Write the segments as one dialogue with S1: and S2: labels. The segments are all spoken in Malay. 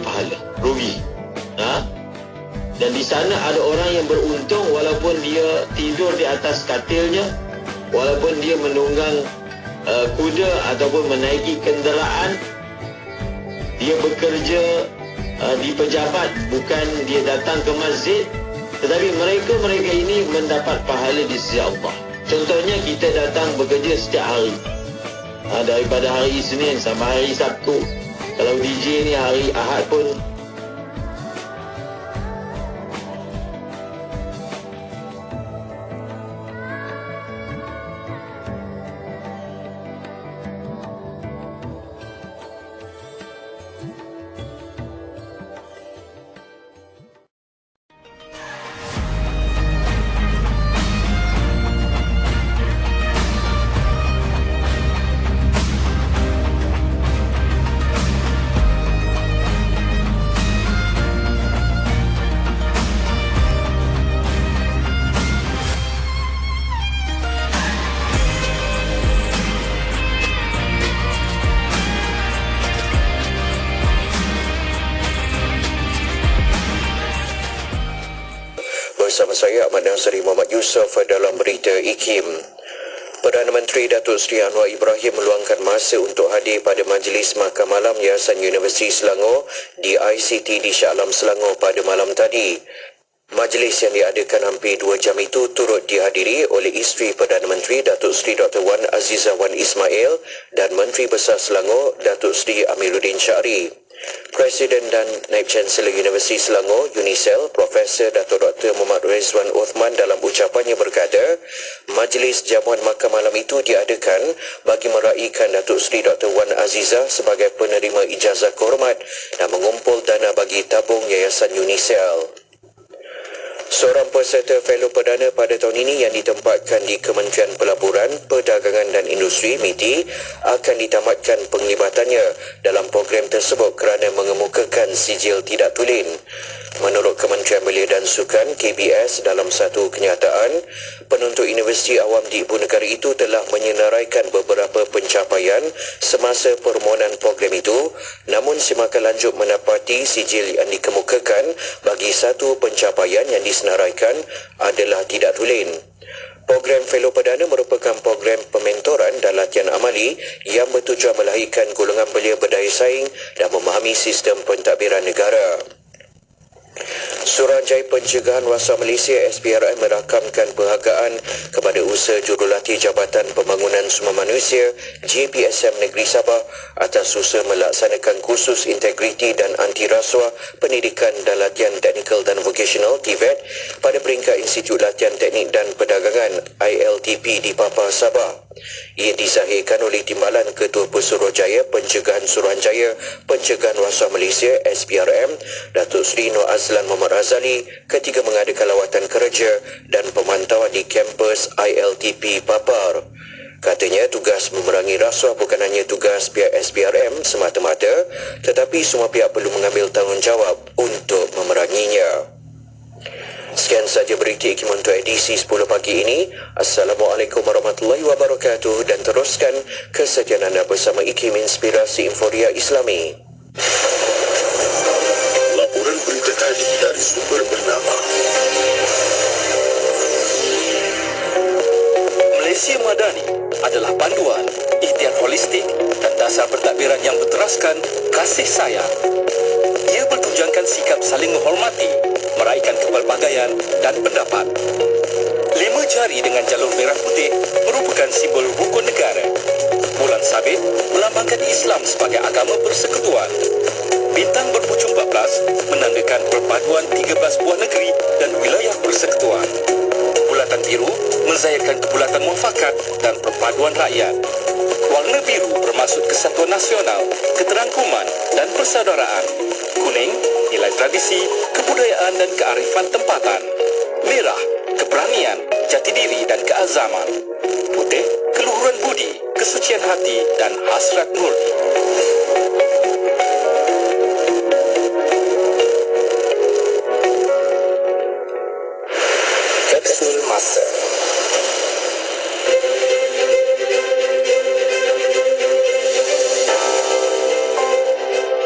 S1: pahala, rugi. Dan di sana ada orang yang beruntung walaupun dia tidur di atas katilnya, walaupun dia menunggang kuda ataupun menaiki kenderaan, dia bekerja di pejabat, bukan dia datang ke masjid, tetapi mereka ini mendapat pahala di sisi Allah. Contohnya kita datang bekerja setiap hari, daripada hari Isnin sampai hari Sabtu. Kalau DJ ni hari Ahad pun
S2: bersama saya Ahmad Nasri Muhammad Yusof dalam berita IKIM. Perdana Menteri Datuk Seri Anwar Ibrahim meluangkan masa untuk hadir pada Majlis Makan Malam Yayasan Universiti Selangor di ICT di Shah Alam Selangor pada malam tadi. Majlis yang diadakan hampir 2 jam itu turut dihadiri oleh isteri Perdana Menteri Datuk Seri Dr. Wan Azizah Wan Ismail dan Menteri Besar Selangor Datuk Seri Amiruddin Syari. Presiden dan Naib Chancellor Universiti Selangor UNISEL Profesor Datuk Dr. Muhammad Rizwan Uthman dalam ucapannya berkata, majlis jamuan makan malam itu diadakan bagi meraihkan Datuk Seri Dr. Wan Azizah sebagai penerima ijazah kehormat dan mengumpul dana bagi tabung Yayasan UNISEL. Seorang peserta fellow perdana pada tahun ini yang ditempatkan di Kementerian Pelaburan, Perdagangan dan Industri (MITI) akan ditamatkan penglibatannya dalam program tersebut kerana mengemukakan sijil tidak tulen. Menurut Kementerian Belia dan Sukan KBS, dalam satu kenyataan, penuntut Universiti Awam di Ibu Negara itu telah menyenaraikan beberapa pencapaian semasa permohonan program itu, namun semakin lanjut mendapati sijil yang dikemukakan bagi satu pencapaian yang disenaraikan adalah tidak tulen. Program Fellow Perdana merupakan program pementoran dan latihan amali yang bertujuan melahirkan golongan belia berdaya saing dan memahami sistem pentadbiran negara. Suruhanjaya Pencegahan Rasuah Malaysia SPRM merakamkan penghargaan kepada usaha jurulatih Jabatan Pembangunan Sumber Manusia JPSM Negeri Sabah atas usaha melaksanakan kursus integriti dan anti rasuah pendidikan dan latihan teknikal dan vocational TVET pada peringkat Institut Latihan Teknik dan Perdagangan ILTP di Papar, Sabah. Ia dizahirkan oleh Timbalan Ketua Pesuruhjaya Pencegahan Suruhanjaya Pencegahan Rasuah Malaysia SPRM Datuk Seri Nur Azlan Muhammad Razali ketika mengadakan lawatan kerja dan pemantauan di kampus ILTP Papar. Katanya tugas memerangi rasuah bukan hanya tugas pihak SPRM semata-mata, tetapi semua pihak perlu mengambil tanggungjawab untuk memeranginya. Sekian saja berita IKIM untuk edisi 10 pagi ini. Assalamualaikum warahmatullahi wabarakatuh dan teruskan kesetiaan anda bersama IKIM Inspirasi Inforia Islami.
S3: Laporan berita tadi dari sumber bernama Malaysia Madani adalah panduan, ikhtiar holistik dan dasar pentadbiran yang berteraskan kasih sayang. Ia bertujuankan sikap saling menghormati, meraihkan kepelbagaian dan pendapat. 5 jari dengan jalur merah putih merupakan simbol rukun negara. Bulan sabit melambangkan Islam sebagai agama persekutuan. Bintang berpucung 14 menandakan perpaduan 13 buah negeri dan wilayah persekutuan. Bulatan biru menzahirkan kebulatan muafakat dan perpaduan rakyat. Warna biru bermaksud kesatuan nasional, keterangkuman dan persaudaraan. Kuning, nilai tradisi, kebudayaan dan kearifan tempatan. Merah, keberanian, jati diri dan keazaman. Putih, keluhuran budi, kesucian hati dan hasrat murni. Kapsul Masa.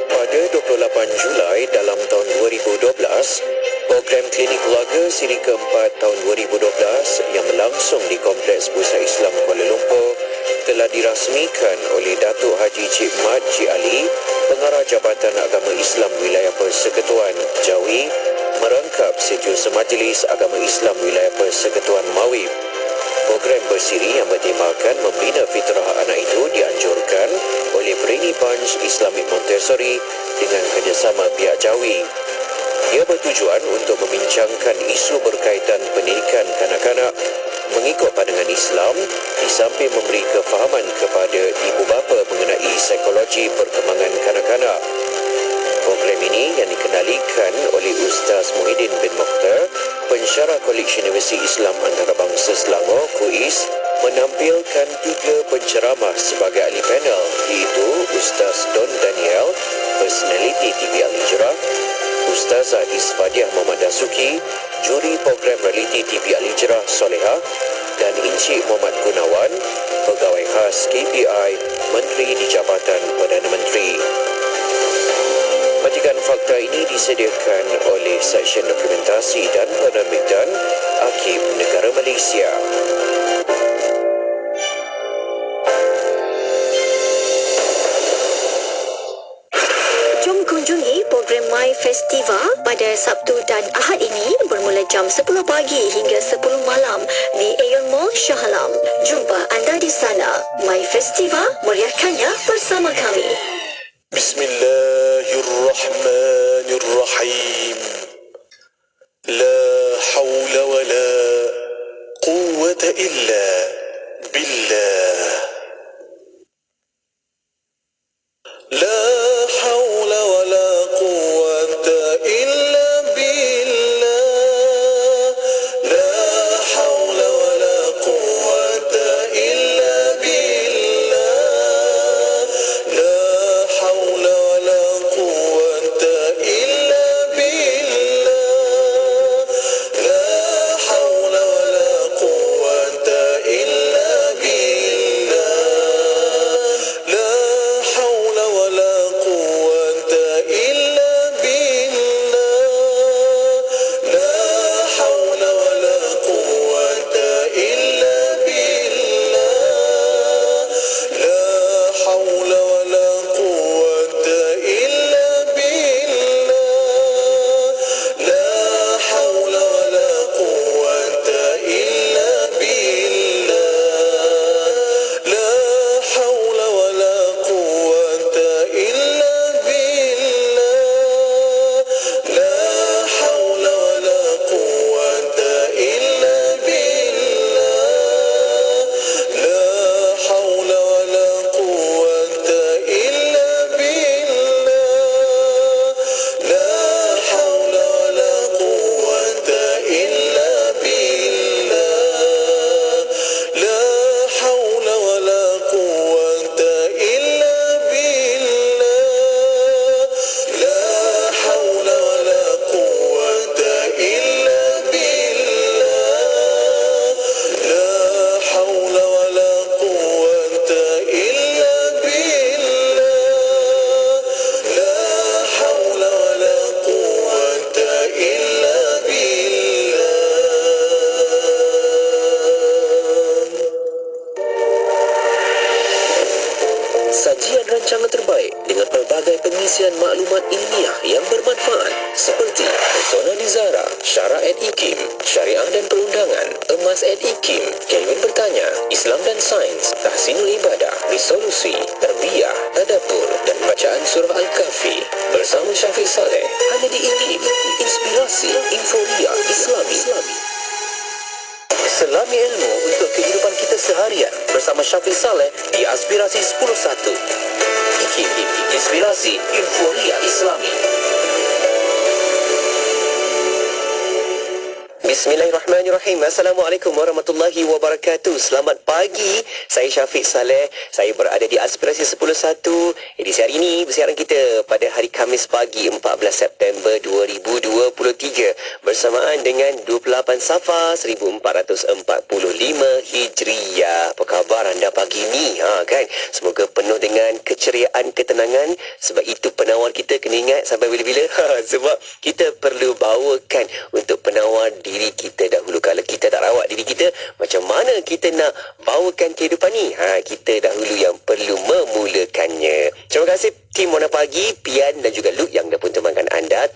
S3: Pada 28 Jun
S2: program klinik keluarga siri keempat tahun 2012 yang berlangsung di Kompleks Pusat Islam Kuala Lumpur telah dirasmikan oleh Datuk Haji Cik Mat Cik Ali, Pengarah Jabatan Agama Islam Wilayah Persekutuan Jawi, merangkap Setiausaha Majlis Agama Islam Wilayah Persekutuan Mawib. Program bersiri yang bertemakan membina fitrah anak itu dianjurkan oleh Brainy Bunch Islamic Montessori dengan kerjasama pihak Jawi. Ia bertujuan untuk membincangkan isu berkaitan pendidikan kanak-kanak mengikut pandangan Islam di samping memberi kefahaman kepada ibu bapa mengenai psikologi perkembangan kanak-kanak. Program ini yang dikenalikan oleh Ustaz Muhyiddin bin Mokhtar, pensyarah Kolej Universiti Islam Antarabangsa Selangor, KUIS, menampilkan 3 penceramah sebagai ahli panel, iaitu Ustaz Don Daniel, personaliti TV Al-Hijrah, Ustazah Isfadiah Muhammad Dasuki, juri program realiti TV Al-Hijrah Solehah, dan Encik Muhammad Gunawan, pegawai khas KPI, Menteri di Jabatan Perdana Menteri. Petikan fakta ini disediakan oleh Seksyen Dokumentasi dan Penerbitan Arkib Negara Malaysia.
S4: Jom kunjungi program My Festival pada Sabtu dan Ahad ini bermula jam 10 pagi hingga 10 malam di Aeon Mall Shah Alam. Jumpa anda di sana. My Festival, meriahkannya bersama kami.
S5: Bismillahirrahmanirrahim. La hawla wa la quwwata illa billah. La hawla wa la quwwata illa billah. La hawla wa la quwwata illa billah. La hawla wa la quwwata illa billah. La hawla wa la quwwata illa billah. La hawla wa la quwwata illa billah. La hawla wa la quwwata illa billah. La hawla wa la quwwata illa billah. La hawla wa la quwwata illa billah. La hawla wa la quwwata illa billah. La hawla wa la quwwata illa billah. La hawla wa la quwwata illa billah. La hawla wa la quwwata illa billah. La hawla wa la quwwata illa billah. La hawla wa la quwwata illa billah. La hawla wa la quwwata illa billah. La hawla wa la quwwata illa billah.
S2: Sajian rancangan terbaik dengan pelbagai pengisian maklumat ilmiah yang bermanfaat seperti Persona Nizara, Syara at IKIM, Syariah dan Perundangan, Emas at IKIM, Kelvin Bertanya, Islam dan Sains, Tahsinul Ibadah, Resolusi, Tarbiyah, Tadabbur dan Bacaan Surah Al-Kahfi bersama Syafiq Saleh hanya di IKIM, Inspirasi Inforia Islami. Selami ilmu untuk kehidupan kita seharian bersama Syafiq Saleh di Aspirasi 10.1. IKIM, Inspirasi Inforia Islami. Bismillahirrahmanirrahim. Assalamualaikum warahmatullahi wabarakatuh. Selamat pagi. Saya Syafiq Saleh. Saya berada di Aspirasi 101. Edisi hari ini bersiaran kita pada hari Khamis pagi 14 September 2023 bersamaan dengan 28 Safar 1445 Hijriyah. Apa khabar anda pagi ni? Kan? Semoga penuh dengan keceriaan, ketenangan. Sebab itu penawar kita kena ingat sampai bila-bila. Sebab kita perlu bawakan untuk penawar diri kita dahulu. Kalau kita tak rawat diri kita, macam mana kita nak bawakan kehidupan ni? Kita dahulu yang perlu memulakannya. Terima kasih tim Warna Pagi, Pian dan juga Luke yang dah pun temankan anda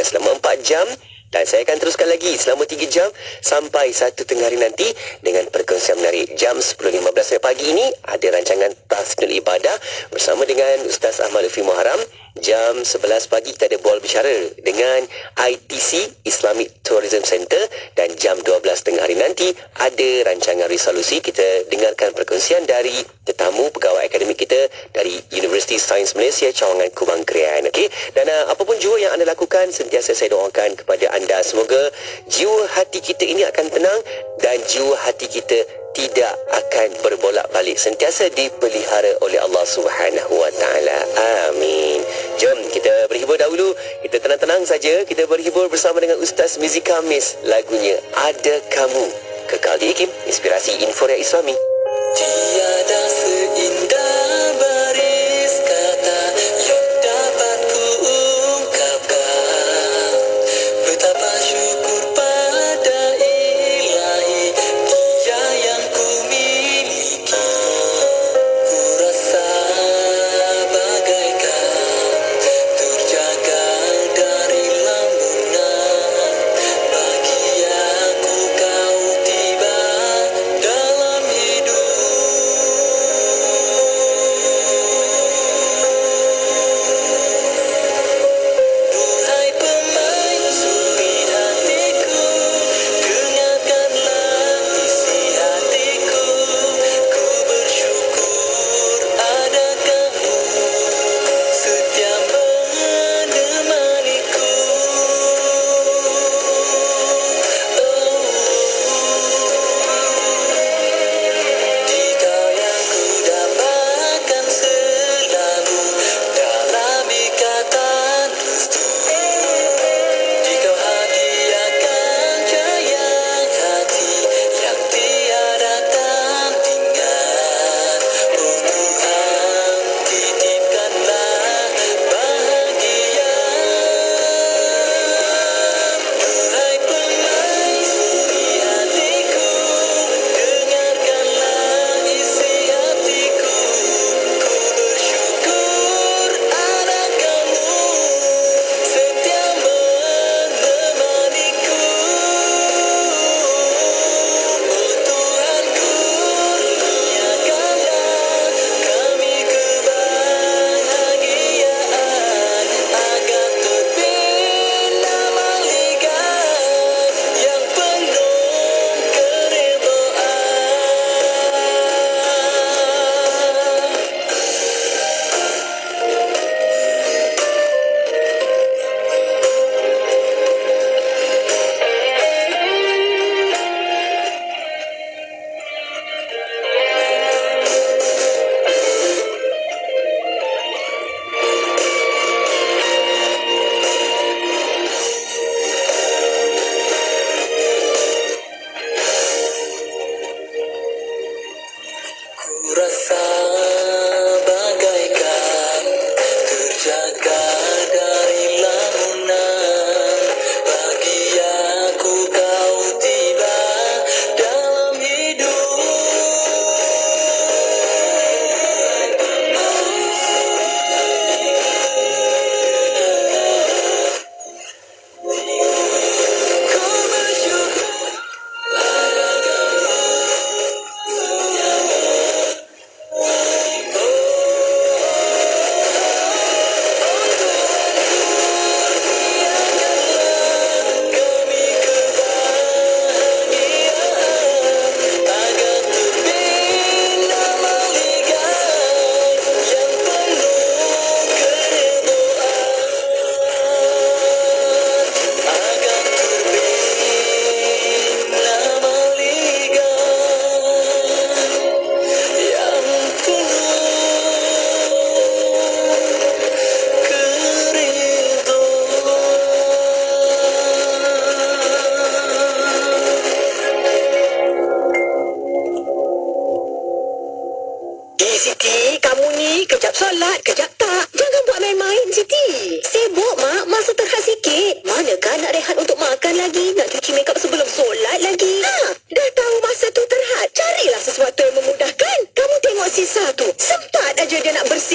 S2: selama 4 jam. Dan saya akan teruskan lagi selama 3 jam sampai 1 tengah hari nanti dengan perkongsian menarik. Jam 10.15 pagi ini ada rancangan Tasnul Ibadah bersama dengan Ustaz Ahmad Lutfi Muharram. Jam 11 pagi kita ada Bola Bicara dengan ITC Islamic Tourism Center. Dan jam 12 tengah hari nanti ada rancangan Resolusi. Kita dengarkan perkongsian dari tetamu pegawai akademik kita dari Universiti Sains Malaysia Cawangan Kubang Krian. Okey, dan apapun jua yang anda lakukan, sentiasa saya doakan kepada anda semoga jiwa hati kita ini akan tenang dan jiwa hati kita tidak akan berbolak-balik, sentiasa dipelihara oleh Allah Subhanahu Wa Taala. Amin. Jom kita berhibur dahulu. Kita tenang-tenang saja. Kita berhibur bersama dengan Ustaz Mizi Khamis. Lagunya Ada Kamu. Kekal di IKIM, Inspirasi Inforia Islami.
S5: Tiada seindah baris kata yang dapat ku ungkapkan betapa syukur pada Ilahi Dia yang ku miliki. Ku rasa bagaikan terjaga dari lamunan. Bagi aku kau tiba dalam hidup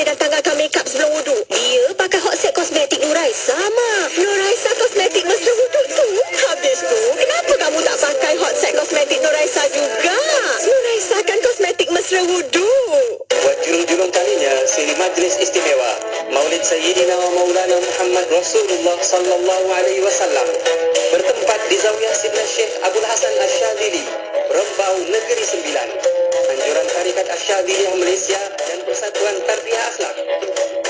S4: datang akan make up sebelum wuduk. Dia pakai hot set kosmetik Nuraisa. Nuraisa kosmetik mesra wuduk tu. Habis tu, kenapa kamu tak pakai hot set kosmetik Nuraisa juga? Nuraisa kan kosmetik mesra wuduk.
S6: Buat jurung-jurung kalinya, siri majlis istimewa Maulid Sayyidina wa Maulana Muhammad Rasulullah Sallallahu Alaihi Wasallam bertempat di Zawiyah Sidna Syekh Abdul Hasan Asyadzili, Rembau Negeri Sembilan, anjuran Tarikat Asyadziliyah Malaysia dan Persatuan Tarbiyah Akhlak.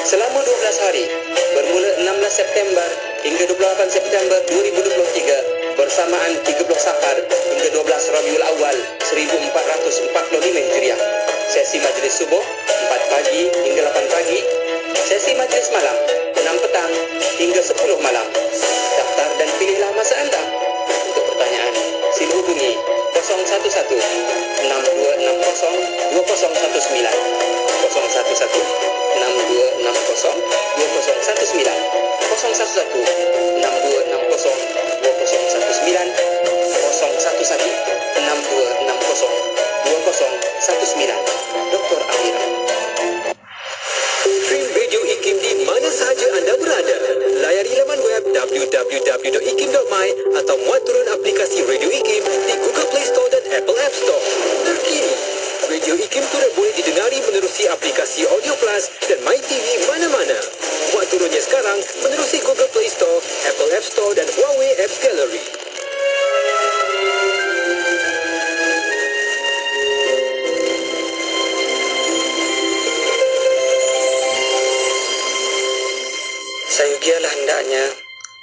S6: Selama 12 hari, bermula 16 September hingga 28 September 2023 bersamaan 30 Safar hingga 12 Rabiul Awal 1445 Hijriah. Sesi majlis subuh 4 pagi hingga 8 pagi. Sesi majlis malam 6 petang hingga 10 malam. Daftar dan pilihlah masa anda. Untuk pertanyaan, sila hubungi 011 6260 2019 011 6260 2019 011 6260 2019 Dr. Amira.
S2: Stream Radio IKIM di mana sahaja anda berada. Layari laman web www.ikim.my atau muat turun aplikasi Radio IKIM di Google Play Store dan Apple App Store. Terkini, Radio IKIM turut boleh didengari menerusi aplikasi Audio Plus dan MyTV mana-mana. Muat turunnya sekarang menerusi Google Play Store, Apple App Store dan Huawei Apps Gallery.
S6: Sayugialah hendaknya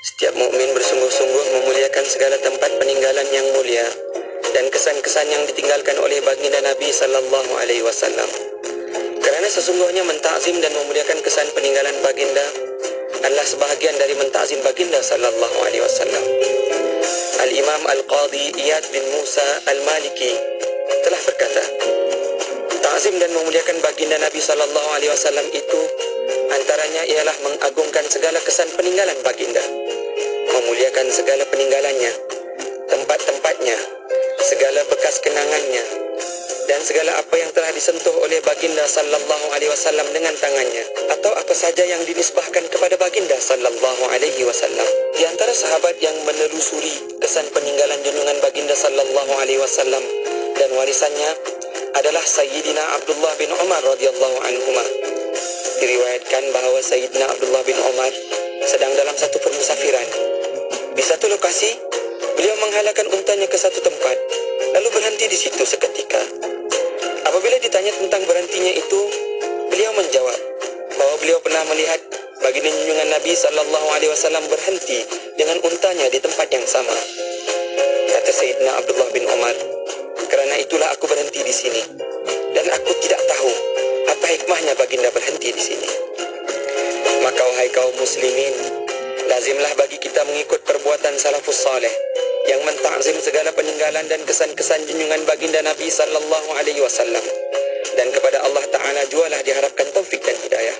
S6: setiap mukmin bersungguh-sungguh memuliakan segala tempat peninggalan yang mulia dan kesan-kesan yang ditinggalkan oleh baginda Nabi sallallahu alaihi wasallam. Kerana sesungguhnya mentakzim dan memuliakan kesan peninggalan baginda adalah sebahagian dari mentakzim baginda sallallahu alaihi wasallam. Al-Imam Al-Qadhi Iyad bin Musa Al-Maliki telah berkata, takzim dan memuliakan baginda Nabi sallallahu alaihi wasallam itu antaranya ialah mengagungkan segala kesan peninggalan baginda, memuliakan segala peninggalannya, tempat-tempatnya, segala bekas kenangannya, dan segala apa yang telah disentuh oleh baginda sallallahu alaihi wasallam dengan tangannya, atau apa saja yang dinisbahkan kepada baginda sallallahu alaihi wasallam. Di antara sahabat yang menelusuri kesan peninggalan junjungan baginda sallallahu alaihi wasallam dan warisannya adalah Sayyidina Abdullah bin Umar radhiyallahu anhuma. Diriwayatkan bahawa Sayyidina Abdullah bin Umar sedang dalam satu permusafiran. Di satu lokasi, beliau menghalakkan untanya ke satu tempat, lalu berhenti di situ seketika. Apabila ditanya tentang berhentinya itu, beliau menjawab bahawa beliau pernah melihat baginda junjungan Nabi sallallahu alaihi wasallam berhenti dengan untanya di tempat yang sama. Kata Sayyidina Abdullah bin Umar, kerana itulah aku berhenti di sini, dan aku tidak tahu apa hikmahnya baginda berhenti di sini. Maka wahai kaum muslimin, lazimlah bagi kita mengikut perbuatan salafus saleh yang mentakzim segala peninggalan dan kesan-kesan junjungan baginda Nabi sallallahu alaihi wasallam. Dan kepada Allah Ta'ala jualah diharapkan taufik dan hidayah.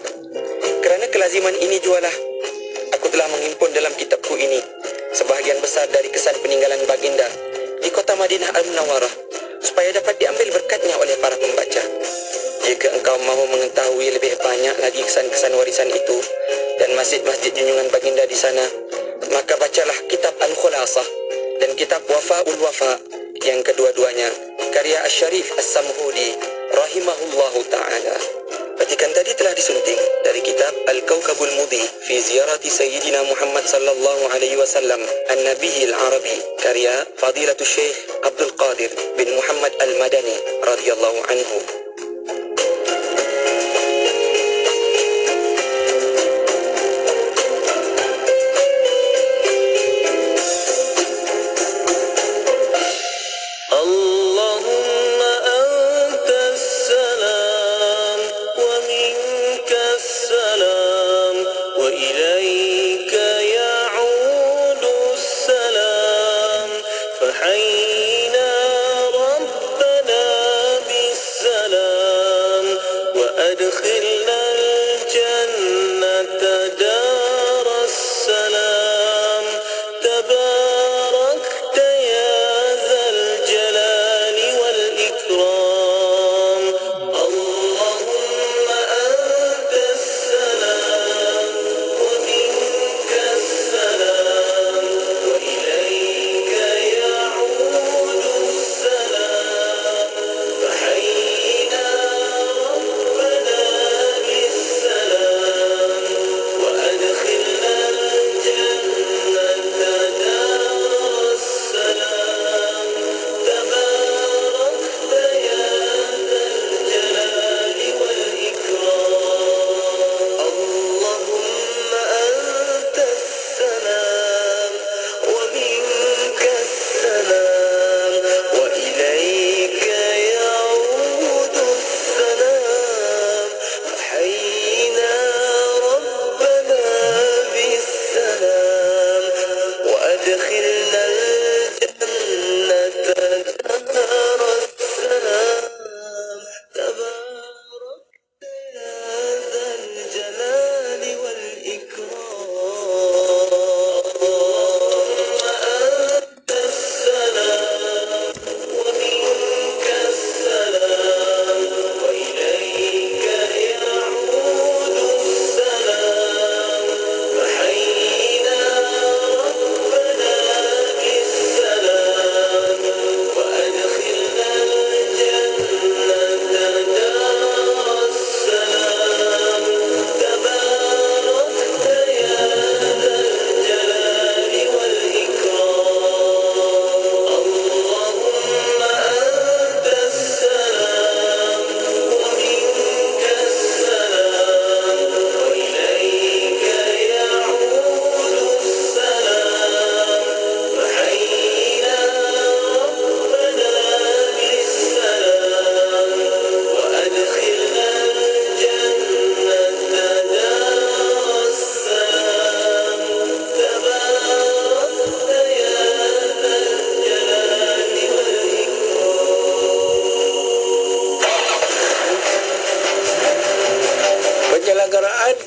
S6: Kerana kelaziman ini jualah aku telah menghimpun dalam kitabku ini sebahagian besar dari kesan peninggalan baginda di kota Madinah Al-Munawwarah, supaya dapat diambil berkatnya oleh para pembaca. Jika engkau mahu mengetahui lebih banyak lagi kesan-kesan warisan itu dan masjid-masjid junjungan baginda di sana, maka bacalah kitab Al-Khulasah dan kitab Wafa'ul Wafa, yang kedua-duanya karya Asy-Syarif As-Samhudi rahimahullahu ta'ala. Petikan tadi telah disunting dari kitab Al-Kawkabul Mudhi fi Ziyarati Sayyidina Muhammad sallallahu alaihi wasallam An-Nabiyil Arabi, karya Fadilatul Syekh Abdul Qadir bin Muhammad Al-Madani radhiyallahu anhu.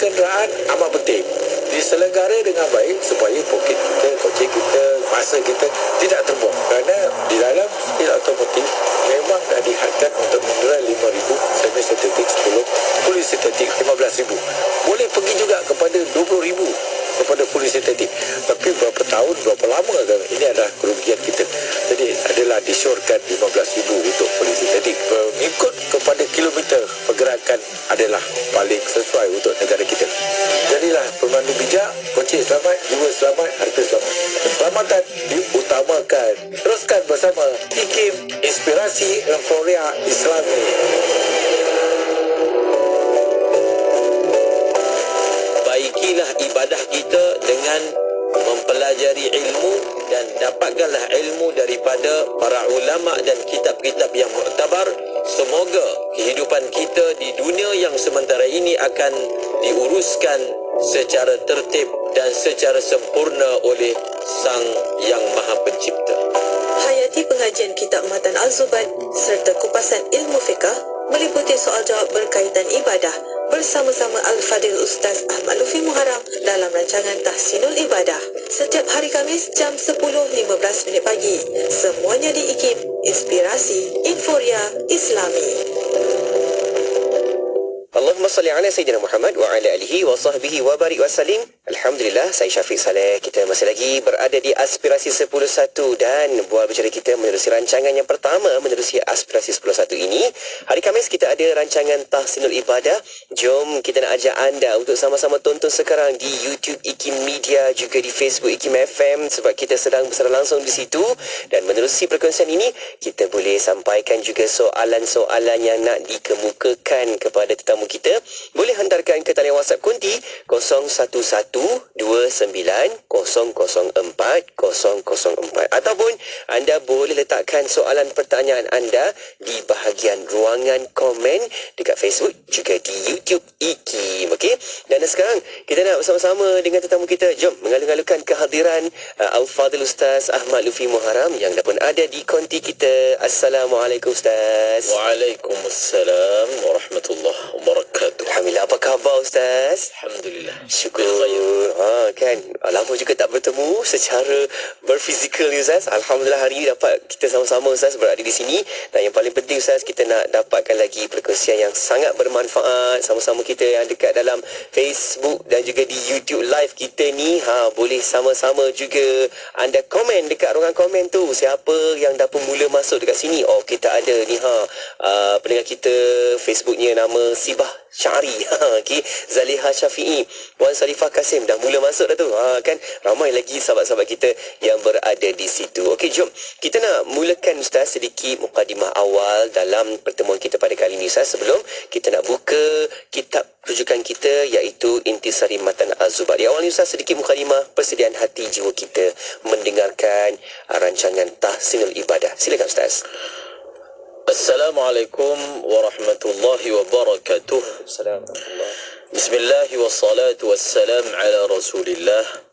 S7: kenderaan amat penting diselenggara dengan baik supaya poket kita, kocek kita, masa kita tidak terbuang. Kerana di dalam skill otomotif memang dah dihadkan untuk menderai 5,000, semi sintetik 10, fully sintetik 15,000. Boleh pergi juga kepada 20,000 kepada fully sintetik. Tapi berapa tahun, berapa lama kan ini adalah kerugian kita. Jadi adalah disyorkan 15,000 untuk fully sintetik. Mengikut kepada kilometer pergerakan adalah paling sesuai untuk negara kita. Jadilah pemandu bijak, kocek selamat, jiwa selamat, harta selamat. Keselamatan diutamakan. Teruskan bersama IKIM, Inspirasi Euforia Islami.
S1: Baikilah ibadah kita dengan mempelajari ilmu dan dapatkanlah ilmu daripada para ulama dan kitab-kitab yang muktabar. Semoga kehidupan kita di dunia yang sementara ini akan diuruskan secara tertib dan secara sempurna oleh Sang Yang Maha Pencipta.
S8: Hayati pengajian kitab Matan Al-Zubat serta kupasan ilmu fiqah meliputi soal jawab berkaitan ibadah bersama-sama Al-Fadil Ustaz Ahmad Lufi Muharram dalam rancangan Tahsinul Ibadah setiap hari Khamis jam 10.15 pagi. Semuanya di IKIM, Inspirasi Euforia Islami.
S2: Allahumma salli ala Sayyidina Muhammad wa ala alihi wa sahbihi wa barik wa salim. Alhamdulillah, saya Syafiq Saleh. Kita masih lagi berada di Aspirasi 101 dan bual bicara kita menerusi rancangan yang pertama menerusi Aspirasi 101 ini. Hari Khamis kita ada rancangan Tahsinul Ibadah. Jom kita nak ajak anda untuk sama-sama tonton sekarang di YouTube IKIM Media, juga di Facebook IKIM FM sebab kita sedang bersara langsung di situ. Dan menerusi perkongsian ini, kita boleh sampaikan juga soalan-soalan yang nak dikemukakan kepada tetamu kita. Boleh hantarkan ke talian WhatsApp konti 01129004 ataupun anda boleh letakkan soalan pertanyaan anda di bahagian ruangan komen dekat Facebook juga di YouTube IKIM. Okey, dan sekarang kita nak bersama-sama dengan tetamu kita. Jom mengalu-alukan kehadiran Al-Fadil Ustaz Ahmad Lufi Muharram yang dah pun ada di konti kita. Assalamualaikum Ustaz.
S1: Waalaikumsalam warahmatullahi wabarakatuh.
S2: Alhamdulillah, apa khabar Ustaz?
S1: Alhamdulillah.
S2: Syukur. Kan lama juga tak bertemu secara berfizikal ni Ustaz. Alhamdulillah hari ini dapat kita sama-sama Ustaz berada di sini. Dan yang paling penting Ustaz, kita nak dapatkan lagi perkongsian yang sangat bermanfaat. Sama-sama kita yang dekat dalam Facebook dan juga di YouTube live kita ni, boleh sama-sama juga anda komen dekat ruangan komen tu. Siapa yang dah pun mula masuk dekat sini? Oh, kita ada ni pendengar kita Facebooknya nama Sibah Syari, okay. Zaliha Syafi'i, Puan Sarifah Kasim dah mula masuk dah tu. Kan ramai lagi sahabat-sahabat kita yang berada di situ. Okey, jom kita nak mulakan Ustaz sedikit mukadimah awal dalam pertemuan kita pada kali ini Ustaz, sebelum kita nak buka kitab rujukan kita iaitu Intisari Matan Al-Zubat. Di awal ni Ustaz, sedikit mukadimah persediaan hati jiwa kita mendengarkan rancangan Tahsinul Ibadah. Silakan Ustaz.
S1: Assalamualaikum warahmatullahi wabarakatuh.
S2: Assalamualaikum.
S1: Bismillah wassalatu wassalam ala Rasulillah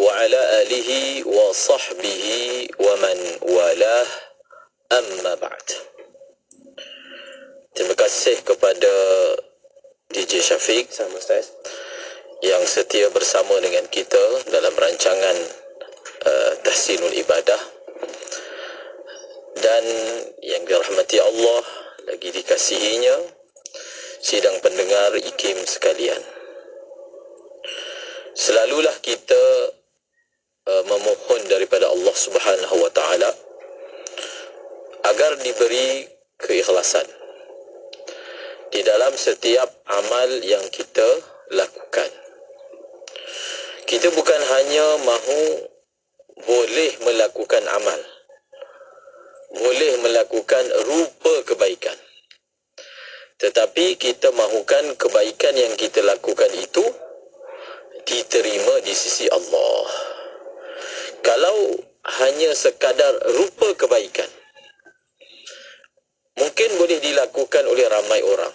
S1: wa ala alihi wa sahbihi wa man walah, amma ba'd. Terima kasih kepada DJ Syafiq
S2: Sama Ustaz
S1: yang setia bersama dengan kita dalam rancangan Tahsinul Ibadah. Dan yang dirahmati Allah, lagi dikasihinya, sidang pendengar IKIM sekalian. Selalulah kita memohon daripada Allah Subhanahu wa taala agar diberi keikhlasan di dalam setiap amal yang kita lakukan. Kita bukan hanya mahu boleh melakukan amal, boleh melakukan rupa kebaikan, tetapi kita mahukan kebaikan yang kita lakukan itu diterima di sisi Allah. Kalau hanya sekadar rupa kebaikan, mungkin boleh dilakukan oleh ramai orang,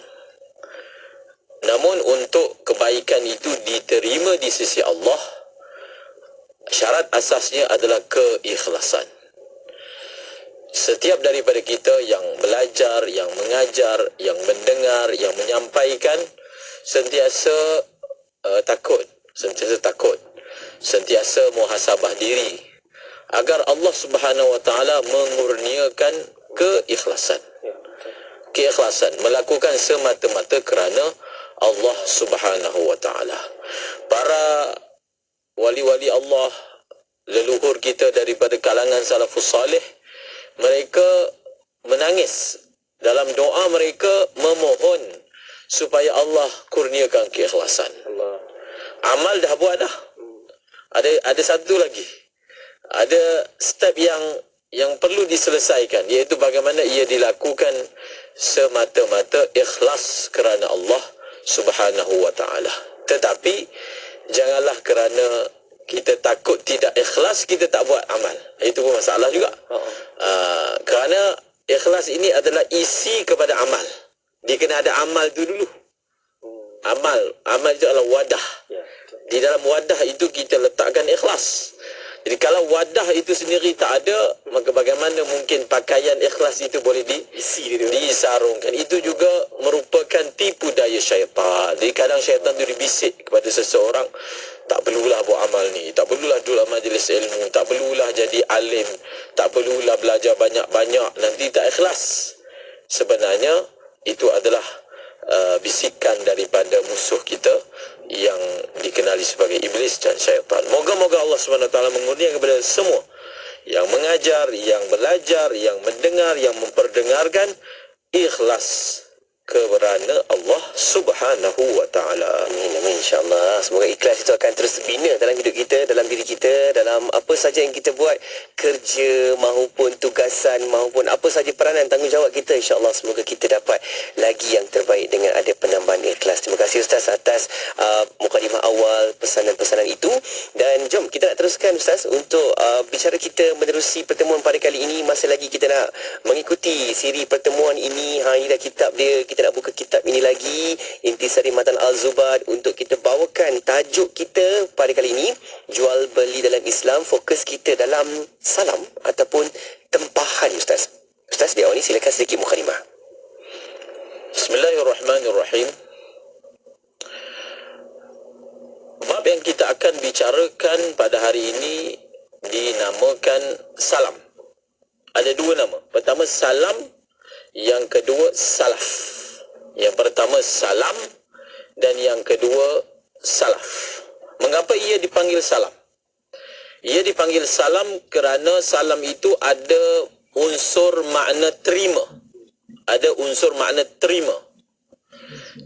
S1: namun untuk kebaikan itu diterima di sisi Allah, syarat asasnya adalah keikhlasan. Setiap daripada kita yang belajar, yang mengajar, yang mendengar, yang menyampaikan,
S7: sentiasa takut, sentiasa muhasabah diri agar Allah Subhanahu wa taala mengurniakan keikhlasan melakukan semata-mata kerana Allah Subhanahu wa taala. Para wali-wali Allah, leluhur kita daripada kalangan salafus salih, mereka menangis dalam doa mereka memohon supaya Allah kurniakan keikhlasan. Amal dah buat dah. Ada satu lagi. Ada step yang perlu diselesaikan, iaitu bagaimana ia dilakukan semata-mata ikhlas kerana Allah Subhanahu wa taala. Tetapi janganlah kerana kita takut tidak ikhlas kita tak buat amal. Itu pun masalah juga. Kerana ikhlas ini adalah isi kepada amal. Dia kena ada amal tu dulu. Amal itu adalah wadah. Di dalam wadah itu kita letakkan ikhlas. Jadi kalau wadah itu sendiri tak ada, maka bagaimana mungkin pakaian ikhlas itu boleh disarungkan. Itu juga merupakan tipu daya syaitan. Jadi kadang syaitan itu dibisik kepada seseorang, tak perlulah buat amal ni, tak perlulah duduk majlis ilmu, tak perlulah jadi alim, tak perlulah belajar banyak-banyak, nanti tak ikhlas. Sebenarnya itu adalah bisikan daripada musuh kita yang dikenali sebagai iblis dan syaitan. Moga-moga Allah SWT mengurniakan kepada semua yang mengajar, yang belajar, yang mendengar, yang memperdengarkan ikhlas kerana Allah Subhanahu wa taala.
S9: Amin, insya-Allah. Semoga ikhlas itu akan terus bina dalam hidup kita, dalam diri kita, dalam apa saja yang kita buat, kerja maupun tugasan maupun apa saja peranan tanggungjawab kita, insya-Allah semoga kita dapat lagi yang terbaik dengan ada penambahan ikhlas. Terima kasih Ustaz atas mukadimah awal pesanan-pesanan itu, dan jom kita nak teruskan Ustaz untuk bicara kita menerusi pertemuan pada kali ini. Masih lagi kita nak mengikuti siri pertemuan ini. Ini dah kitab dia, kita nak buka kitab ini lagi, Intisari Matan Al-Zubad, untuk kita bawakan tajuk kita pada kali ini, jual beli dalam Islam. Fokus kita dalam salam ataupun tempahan. Ustaz di awal ni silakan sedikit mukadimah.
S7: Bismillahirrahmanirrahim. Bab yang kita akan bicarakan pada hari ini dinamakan salam. Ada dua nama. Pertama salam, yang kedua salaf. Yang pertama salam dan yang kedua salaf. Mengapa ia dipanggil salam? Ia dipanggil salam kerana salam itu ada unsur makna terima. Ada unsur makna terima.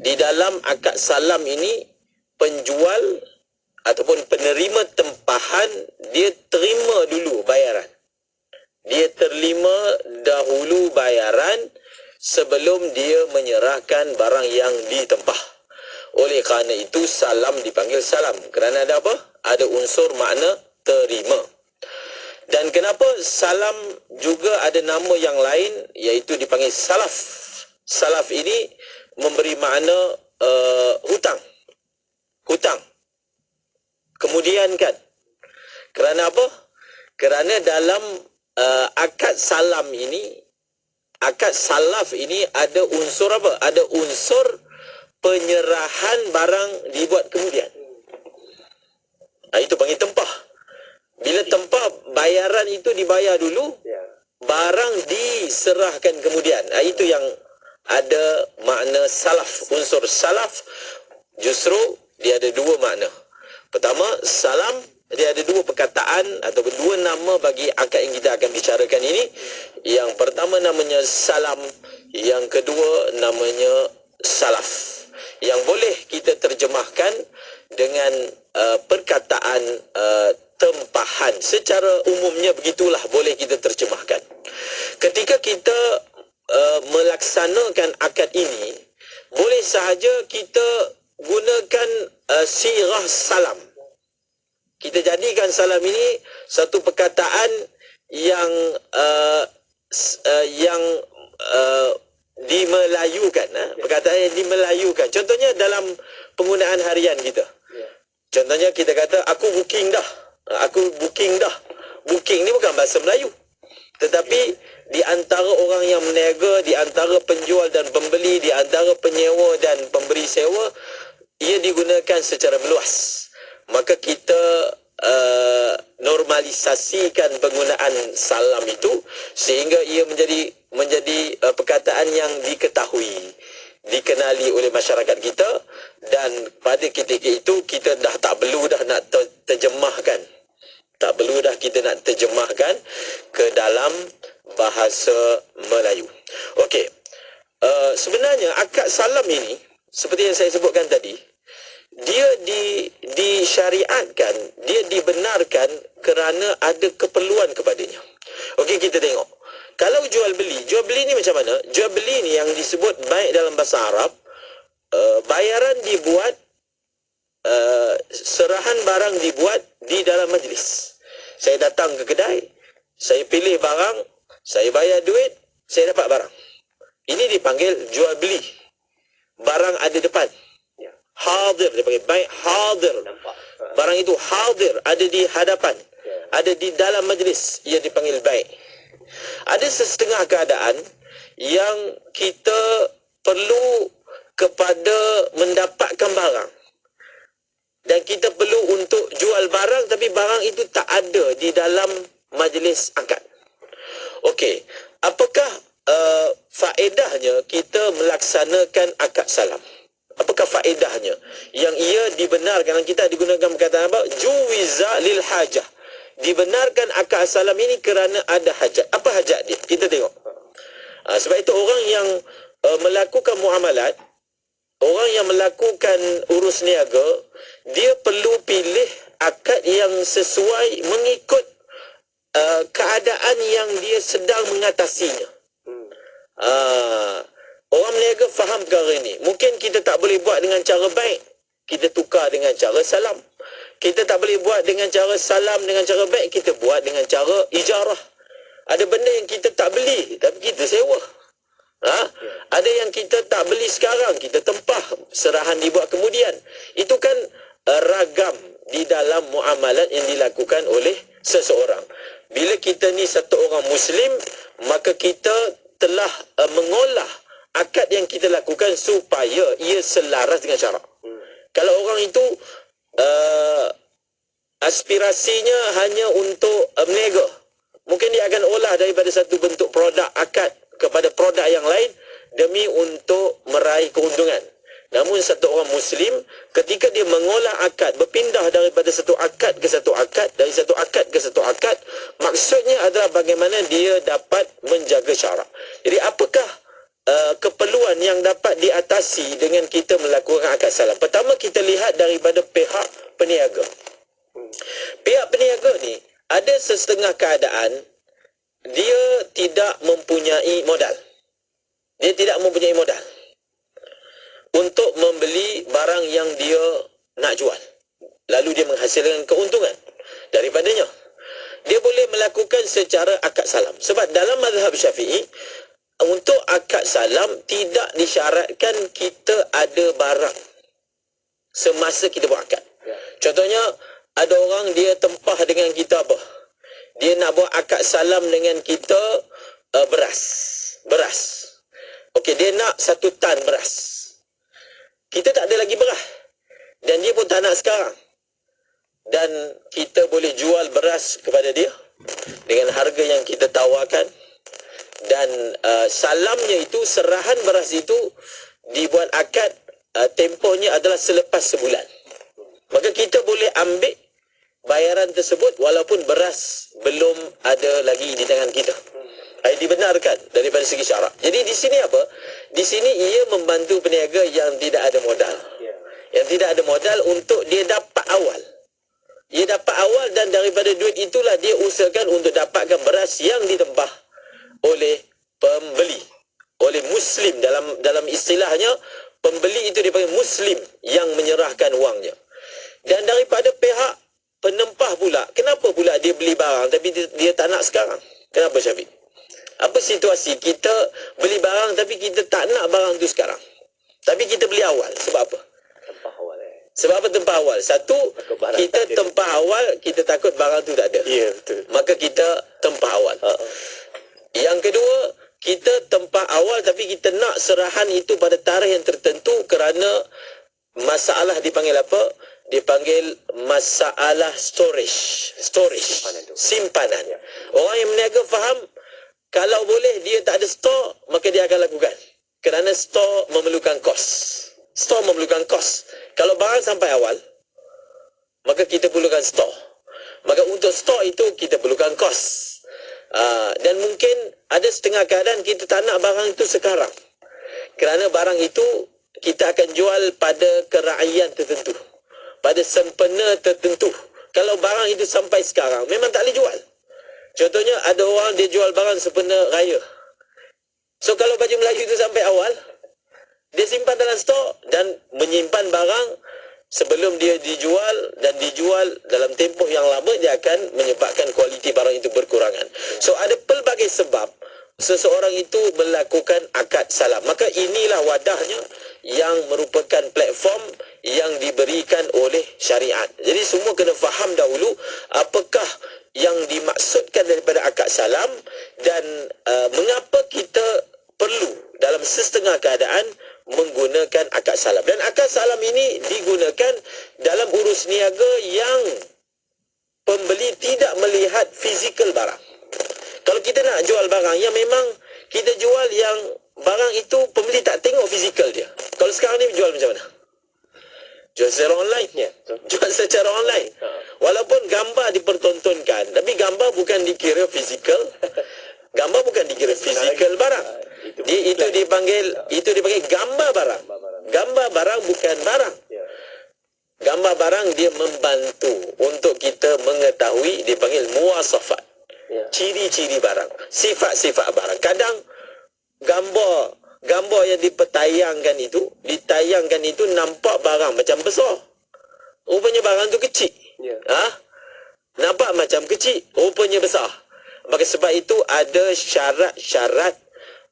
S7: Di dalam akad salam ini, penjual ataupun penerima tempahan, dia terima dulu bayaran. Dia terima dahulu bayaran sebelum dia menyerahkan barang yang ditempah. Oleh kerana itu salam dipanggil salam. Kerana ada apa? Ada unsur makna terima. Dan kenapa salam juga ada nama yang lain, iaitu dipanggil salaf. Salaf ini memberi makna hutang. Kemudian kan. Kerana apa? Kerana dalam akad salam ini, akad salaf ini ada unsur apa? Ada unsur penyerahan barang dibuat kemudian. Itu panggil tempah. Bila tempah, bayaran itu dibayar dulu, barang diserahkan kemudian. Itu yang ada makna salaf. Unsur salaf justru dia ada dua makna. Pertama, salam, dia ada dua perkataan atau dua nama bagi akad yang kita akan bicarakan ini. Yang pertama namanya salam, yang kedua namanya salaf. Yang boleh kita terjemahkan dengan perkataan tempahan. Secara umumnya begitulah boleh kita terjemahkan. Ketika kita melaksanakan akad ini, boleh sahaja kita gunakan sirah salam. Kita jadikan salam ini satu perkataan yang dimelayukan, perkataan yang dimelayukan. Contohnya dalam penggunaan harian kita. Contohnya kita kata aku booking dah. Booking ni bukan bahasa Melayu. Tetapi di antara orang yang meniaga, di antara penjual dan pembeli, di antara penyewa dan pemberi sewa, ia digunakan secara meluas. Maka kita normalisasikan penggunaan salam itu sehingga ia menjadi perkataan yang dikenali oleh masyarakat kita, dan pada ketika itu kita dah tak perlu dah nak terjemahkan. Tak perlu dah kita nak terjemahkan ke dalam bahasa Melayu. Okey. Sebenarnya akad salam ini seperti yang saya sebutkan tadi, dia disyariatkan, dia dibenarkan kerana ada keperluan kepadanya. Okey, kita tengok. Kalau jual beli ni macam mana? Jual beli ni yang disebut baik dalam bahasa Arab, bayaran dibuat, serahan barang dibuat di dalam majlis. Saya datang ke kedai, saya pilih barang, saya bayar duit, saya dapat barang. Ini dipanggil jual beli. Barang ada depan. Hadir, dia panggil baik hadir. Barang itu hadir, ada di hadapan, ada di dalam majlis, ia dipanggil baik. Ada setengah keadaan yang kita perlu kepada mendapatkan barang, dan kita perlu untuk jual barang, tapi barang itu tak ada di dalam majlis akad. Okey, apakah faedahnya kita melaksanakan akad salam? Apakah faedahnya? Yang ia dibenarkan, kita digunakan perkataan apa? Juwiza lil hajah. Dibenarkan akad salam ini kerana ada hajat. Apa hajat dia? Kita tengok. Sebab itu orang yang melakukan muamalat, orang yang melakukan urus niaga, dia perlu pilih akad yang sesuai mengikut keadaan yang dia sedang mengatasinya. Orang meniaga faham perkara ini. Mungkin kita tak boleh buat dengan cara baik, kita tukar dengan cara salam. Kita tak boleh buat dengan cara salam dengan cara baik, kita buat dengan cara ijarah. Ada benda yang kita tak beli, tapi kita sewa. Ada yang kita tak beli sekarang, kita tempah, serahan dibuat kemudian. Itu kan ragam di dalam muamalat yang dilakukan oleh seseorang. Bila kita ni satu orang Muslim, maka kita telah mengolah akad yang kita lakukan supaya ia selaras dengan syarak. Kalau orang itu aspirasinya hanya untuk meniaga, mungkin dia akan olah daripada satu bentuk produk akad kepada produk yang lain demi untuk meraih keuntungan. Namun satu orang Muslim, ketika dia mengolah akad, berpindah daripada satu akad ke satu akad, dari satu akad ke satu akad, maksudnya adalah bagaimana dia dapat menjaga syarak. Jadi apakah keperluan yang dapat diatasi dengan kita melakukan akad salam? Pertama, kita lihat daripada pihak peniaga. Pihak peniaga ni ada setengah keadaan dia tidak mempunyai modal. Dia tidak mempunyai modal untuk membeli barang yang dia nak jual, lalu dia menghasilkan keuntungan daripadanya. Dia boleh melakukan secara akad salam. Sebab dalam mazhab Syafi'i, untuk akad salam tidak disyaratkan kita ada barang semasa kita buat akad. Contohnya, ada orang dia tempah dengan kita apa? Dia nak buat akad salam dengan kita beras. Okey, dia nak 1 tan beras. Kita tak ada lagi beras, dan dia pun tak nak sekarang. Dan kita boleh jual beras kepada dia dengan harga yang kita tawarkan. Dan salamnya itu, serahan beras itu dibuat akad, tempohnya adalah selepas sebulan. Maka kita boleh ambil bayaran tersebut walaupun beras belum ada lagi di tangan kita. Dibenarkan daripada segi syarak. Jadi di sini apa? Di sini ia membantu peniaga yang tidak ada modal. Yang tidak ada modal untuk dia dapat awal. Dia dapat awal, dan daripada duit itulah dia usahakan untuk dapatkan beras yang ditempah oleh pembeli, oleh Muslim. Dalam istilahnya, pembeli itu dipanggil Muslim yang menyerahkan wangnya. Dan daripada pihak penempah pula, kenapa pula dia beli barang tapi dia tak nak sekarang? Kenapa, Syafiq? Apa situasi kita beli barang tapi kita tak nak barang tu sekarang, tapi kita beli awal? Sebab apa? Sebab apa tempah awal? Satu, kita tempah awal, kita takut barang tu tak ada.
S9: Ya, betul.
S7: Maka kita tempah awal. Yang kedua, kita tempah awal tapi kita nak serahan itu pada tarikh yang tertentu kerana
S10: masalah dipanggil apa? Dipanggil masalah storage, simpanan. Orang yang berniaga faham, kalau boleh dia tak ada stok, maka dia akan lakukan. Kerana stok memerlukan kos. Kalau barang sampai awal, maka kita perlukan stok. Maka untuk stok itu kita perlukan kos. Dan mungkin ada setengah keadaan kita tak nak barang itu sekarang. Kerana barang itu kita akan jual pada keraian tertentu, pada sempena tertentu. Kalau barang itu sampai sekarang, memang tak boleh jual. Contohnya ada orang dia jual barang sempena raya. So kalau baju Melayu itu sampai awal, dia simpan dalam stok dan menyimpan barang sebelum dia dijual, dan dijual dalam tempoh yang lama, dia akan menyebabkan kualiti barang itu berkurangan. So ada pelbagai sebab seseorang itu melakukan akad salam. Maka inilah wadahnya yang merupakan platform yang diberikan oleh syariat. Jadi semua kena faham dahulu apakah yang dimaksudkan daripada akad salam, dan mengapa kita perlu dalam setengah keadaan menggunakan akad salam. Dan akad salam ini digunakan dalam urus niaga yang pembeli tidak melihat fizikal barang. Kalau kita nak jual barang yang memang kita jual yang barang itu pembeli tak tengok fizikal dia. Kalau sekarang ni jual macam mana? Jual secara online. Jual secara online. Walaupun gambar dipertontonkan, tapi gambar bukan dikira fizikal. Gambar bukan dikira fizikal barang. Itu dipanggil gambar barang. Gambar barang bukan barang. Gambar barang dia membantu untuk kita mengetahui, dipanggil muwasafat. Ciri-ciri barang, sifat-sifat barang. Kadang gambar yang ditayangkan itu nampak barang macam besar, rupanya barang tu kecil. Nampak macam kecil, rupanya besar. Maka sebab itu ada syarat-syarat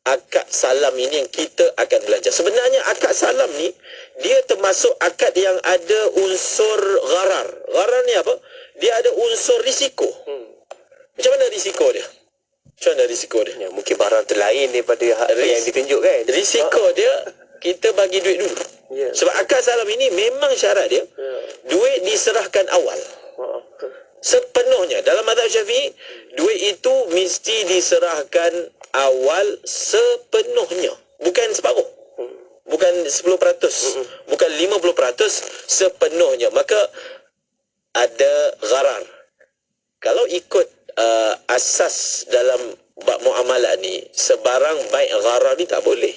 S10: akad salam ini yang kita akan belajar. Sebenarnya akad salam ni dia termasuk akad yang ada unsur gharar. Gharar ni apa? Dia ada unsur risiko. Macam mana risiko dia?
S9: Ya, mungkin barang tu lain daripada yang ditunjuk kan.
S10: Risiko dia, kita bagi duit dulu. Sebab akad salam ini memang syarat dia, duit diserahkan awal. Sepenuhnya. Dalam mazhab Syafi'i, duit itu mesti diserahkan awal sepenuhnya. Bukan separuh. Bukan 10%. Bukan 50%, sepenuhnya. Maka ada gharar. Kalau ikut asas dalam bab muamalah ni, sebarang baik gharar ni tak boleh.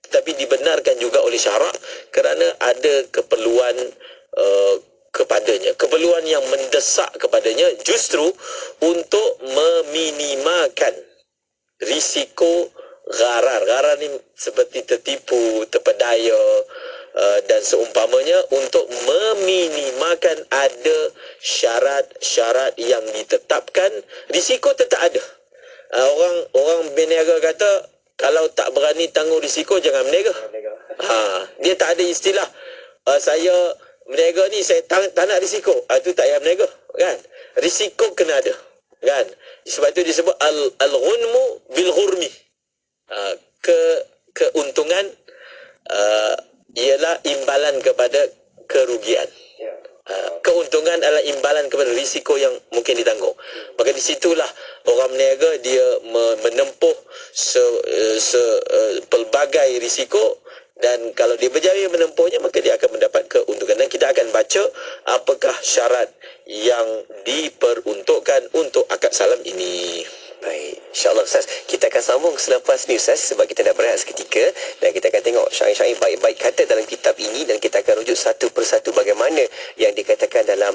S10: Tapi dibenarkan juga oleh syarak kerana ada keperluan kepadanya, keperluan yang mendesak kepadanya, justru untuk meminimalkan risiko gharar. Gharar ni seperti tertipu, terpedaya dan seumpamanya, untuk meminimalkan ada syarat-syarat yang ditetapkan. Risiko tetap ada. Orang berniaga kata, kalau tak berani tanggung risiko, jangan berniaga. Dia tak ada istilah saya berniaga ni saya tak nak risiko. Itu tak payah berniaga, kan? Risiko kena ada, kan? Sebab itu disebut al-ghunmu bil ghurmi. Keuntungan ialah imbalan kepada kerugian. Keuntungan adalah imbalan kepada risiko yang mungkin ditanggung. Maka di situlah orang berniaga dia menempuh pelbagai risiko, dan kalau dia berjaya menempuhnya, maka dia akan mendapat keuntungan. Dan kita akan baca apakah syarat yang diperuntukkan untuk akad salam ini.
S9: Baik, insyaAllah Ustaz, kita akan sambung selepas ni Ustaz, sebab kita nak berehat seketika dan kita akan tengok syair-syair baik-baik kata dalam kitab ini, dan kita akan rujuk satu persatu bagaimana yang dikatakan dalam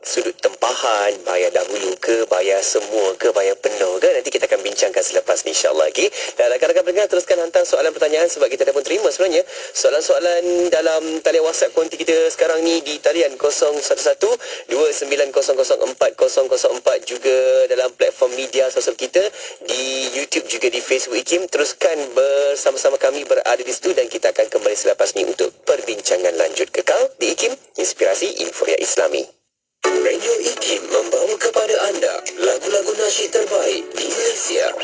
S9: sudut tempahan, bayar dahulu ke, bayar semua ke, bayar penuh ke. Nanti kita akan bincangkan selepas ni insyaAllah. Okay? Dan rakan-rakan pendengar, teruskan hantar soalan pertanyaan, sebab kita dah pun terima sebenarnya soalan-soalan dalam talian WhatsApp konti kita sekarang ni di talian 011-29004004, juga dalam platform media sosial kita di YouTube, juga di Facebook IKIM. Teruskan bersama-sama kami berada di situ, dan kita akan kembali selepas ni untuk perbincangan lanjut. Kekal di IKIM, inspirasi Inforia Islami. Radio IKIM membawa kepada anda lagu-lagu nasyid terbaik di Malaysia.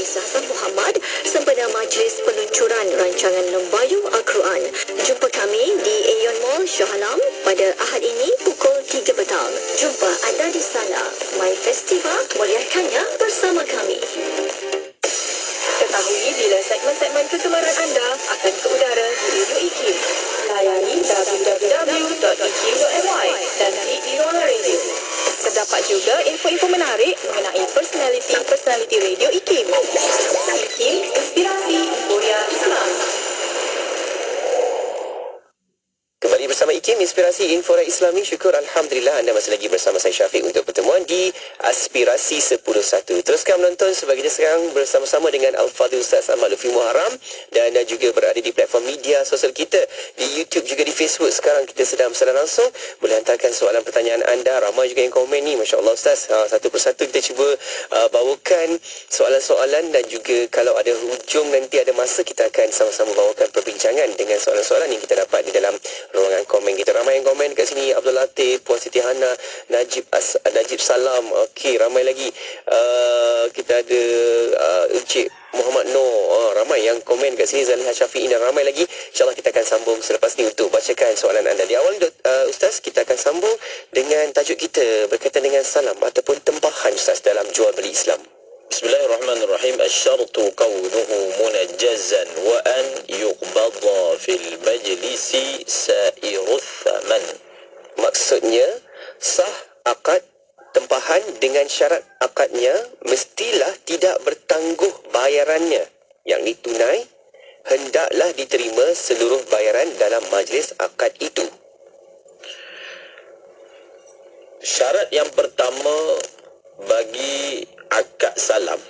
S4: Isa Hassan Muhammad sempena majlis peluncuran rancangan Lembayung Al-Quran. Jumpa kami di Aeon Mall Shah Alam pada Ahad ini pukul 3 petang. Jumpa anda di sana. My Festival, muliakannya bersama kami. Ketahui bila segmen-segmen kegemaran anda akan ke udara di Radio IKIM. Layari www.ikim.my dan klik di ruangan radio. Terdapat juga info-info menarik mengenai personaliti Radio IKIM. IKIM, inspirasi Buria Islam.
S9: Kembali bersama IKIM, Inspirasi Infora Islami. Syukur Alhamdulillah anda masih lagi bersama saya Syafiq untuk pertemuan di Aspirasi 10.1. Teruskan menonton sebagainya sekarang bersama-sama dengan Al-Fadhil Ustaz Ahmad Lutfi Muharram dan juga berada di platform media sosial kita di YouTube juga di Facebook. Sekarang kita sedang bersama langsung. Boleh hantarkan soalan pertanyaan anda. Ramai juga yang komen ni, Masya Allah Ustaz. Satu persatu kita cuba bawakan soalan-soalan dan juga kalau ada hujung nanti ada masa kita akan sama-sama bawakan perbincangan dengan soalan-soalan yang kita dapat di dalam ruangan komen kita. Ramai yang komen kat sini. Abdul Latif, Puan Siti Hana, Najib Salam. Okey, ramai lagi. Kita ada Encik Muhammad Noor. Ramai yang komen kat sini. Zaliha Syafi'i dan ramai lagi. InsyaAllah kita akan sambung selepas ni untuk bacakan soalan anda. Di awal Ustaz, kita akan sambung dengan tajuk kita berkaitan dengan salam ataupun tempahan Ustaz dalam jual beli Islam.
S10: Bismillahirrahmanirrahim. Asyartu kaunuhu munajjazan wa an yuqbadha fil majlisi sa'iruth thaman.
S9: Maksudnya, sah akad tempahan dengan syarat akadnya mestilah tidak bertangguh bayarannya, yakni tunai, hendaklah diterima seluruh bayaran dalam majlis akad itu.
S10: Syarat yang pertama bagi akad salam,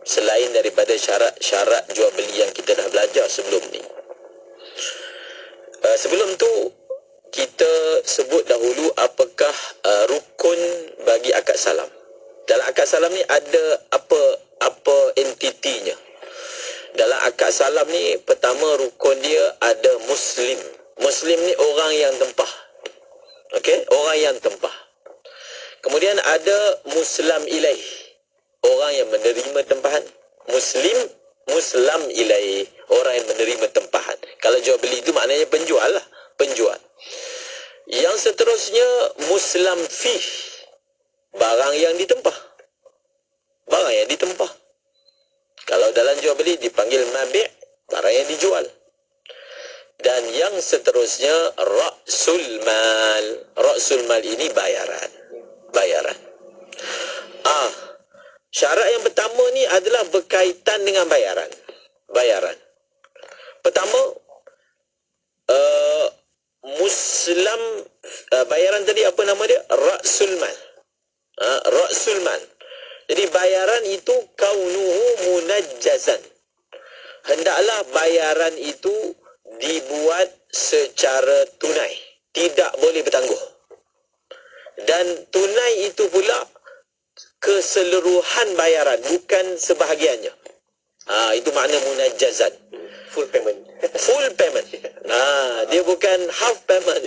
S10: selain daripada syarat-syarat jual beli yang kita dah belajar sebelum ni. Sebelum tu kita sebut dahulu apakah rukun bagi akad salam. Dalam akad salam ni ada apa entitinya. Dalam akad salam ni pertama rukun dia ada muslim. Muslim ni orang yang tempah. Okey, orang yang tempah. Kemudian ada muslam ilaih, orang yang menerima tempahan. Muslam ilaih, orang yang menerima tempahan. Kalau jual beli itu maknanya penjual lah, penjual. Yang seterusnya muslam fih, barang yang ditempah. Barang yang ditempah. Kalau dalam jual beli dipanggil mabi', barang yang dijual. Dan yang seterusnya ra'sul mal. Ra'sul mal ini bayaran. Syarat yang pertama ni adalah berkaitan dengan bayaran. Pertama, muslam, bayaran tadi apa nama dia? Ra'sul mal. Ra'sul mal. Jadi bayaran itu kaunuhu munajjazan. Hendaklah bayaran itu dibuat secara tunai, tidak boleh bertangguh. Dan tunai itu pula keseluruhan bayaran, bukan sebahagiannya. Itu makna munajjazan.
S9: Full payment.
S10: Full payment. Dia bukan half payment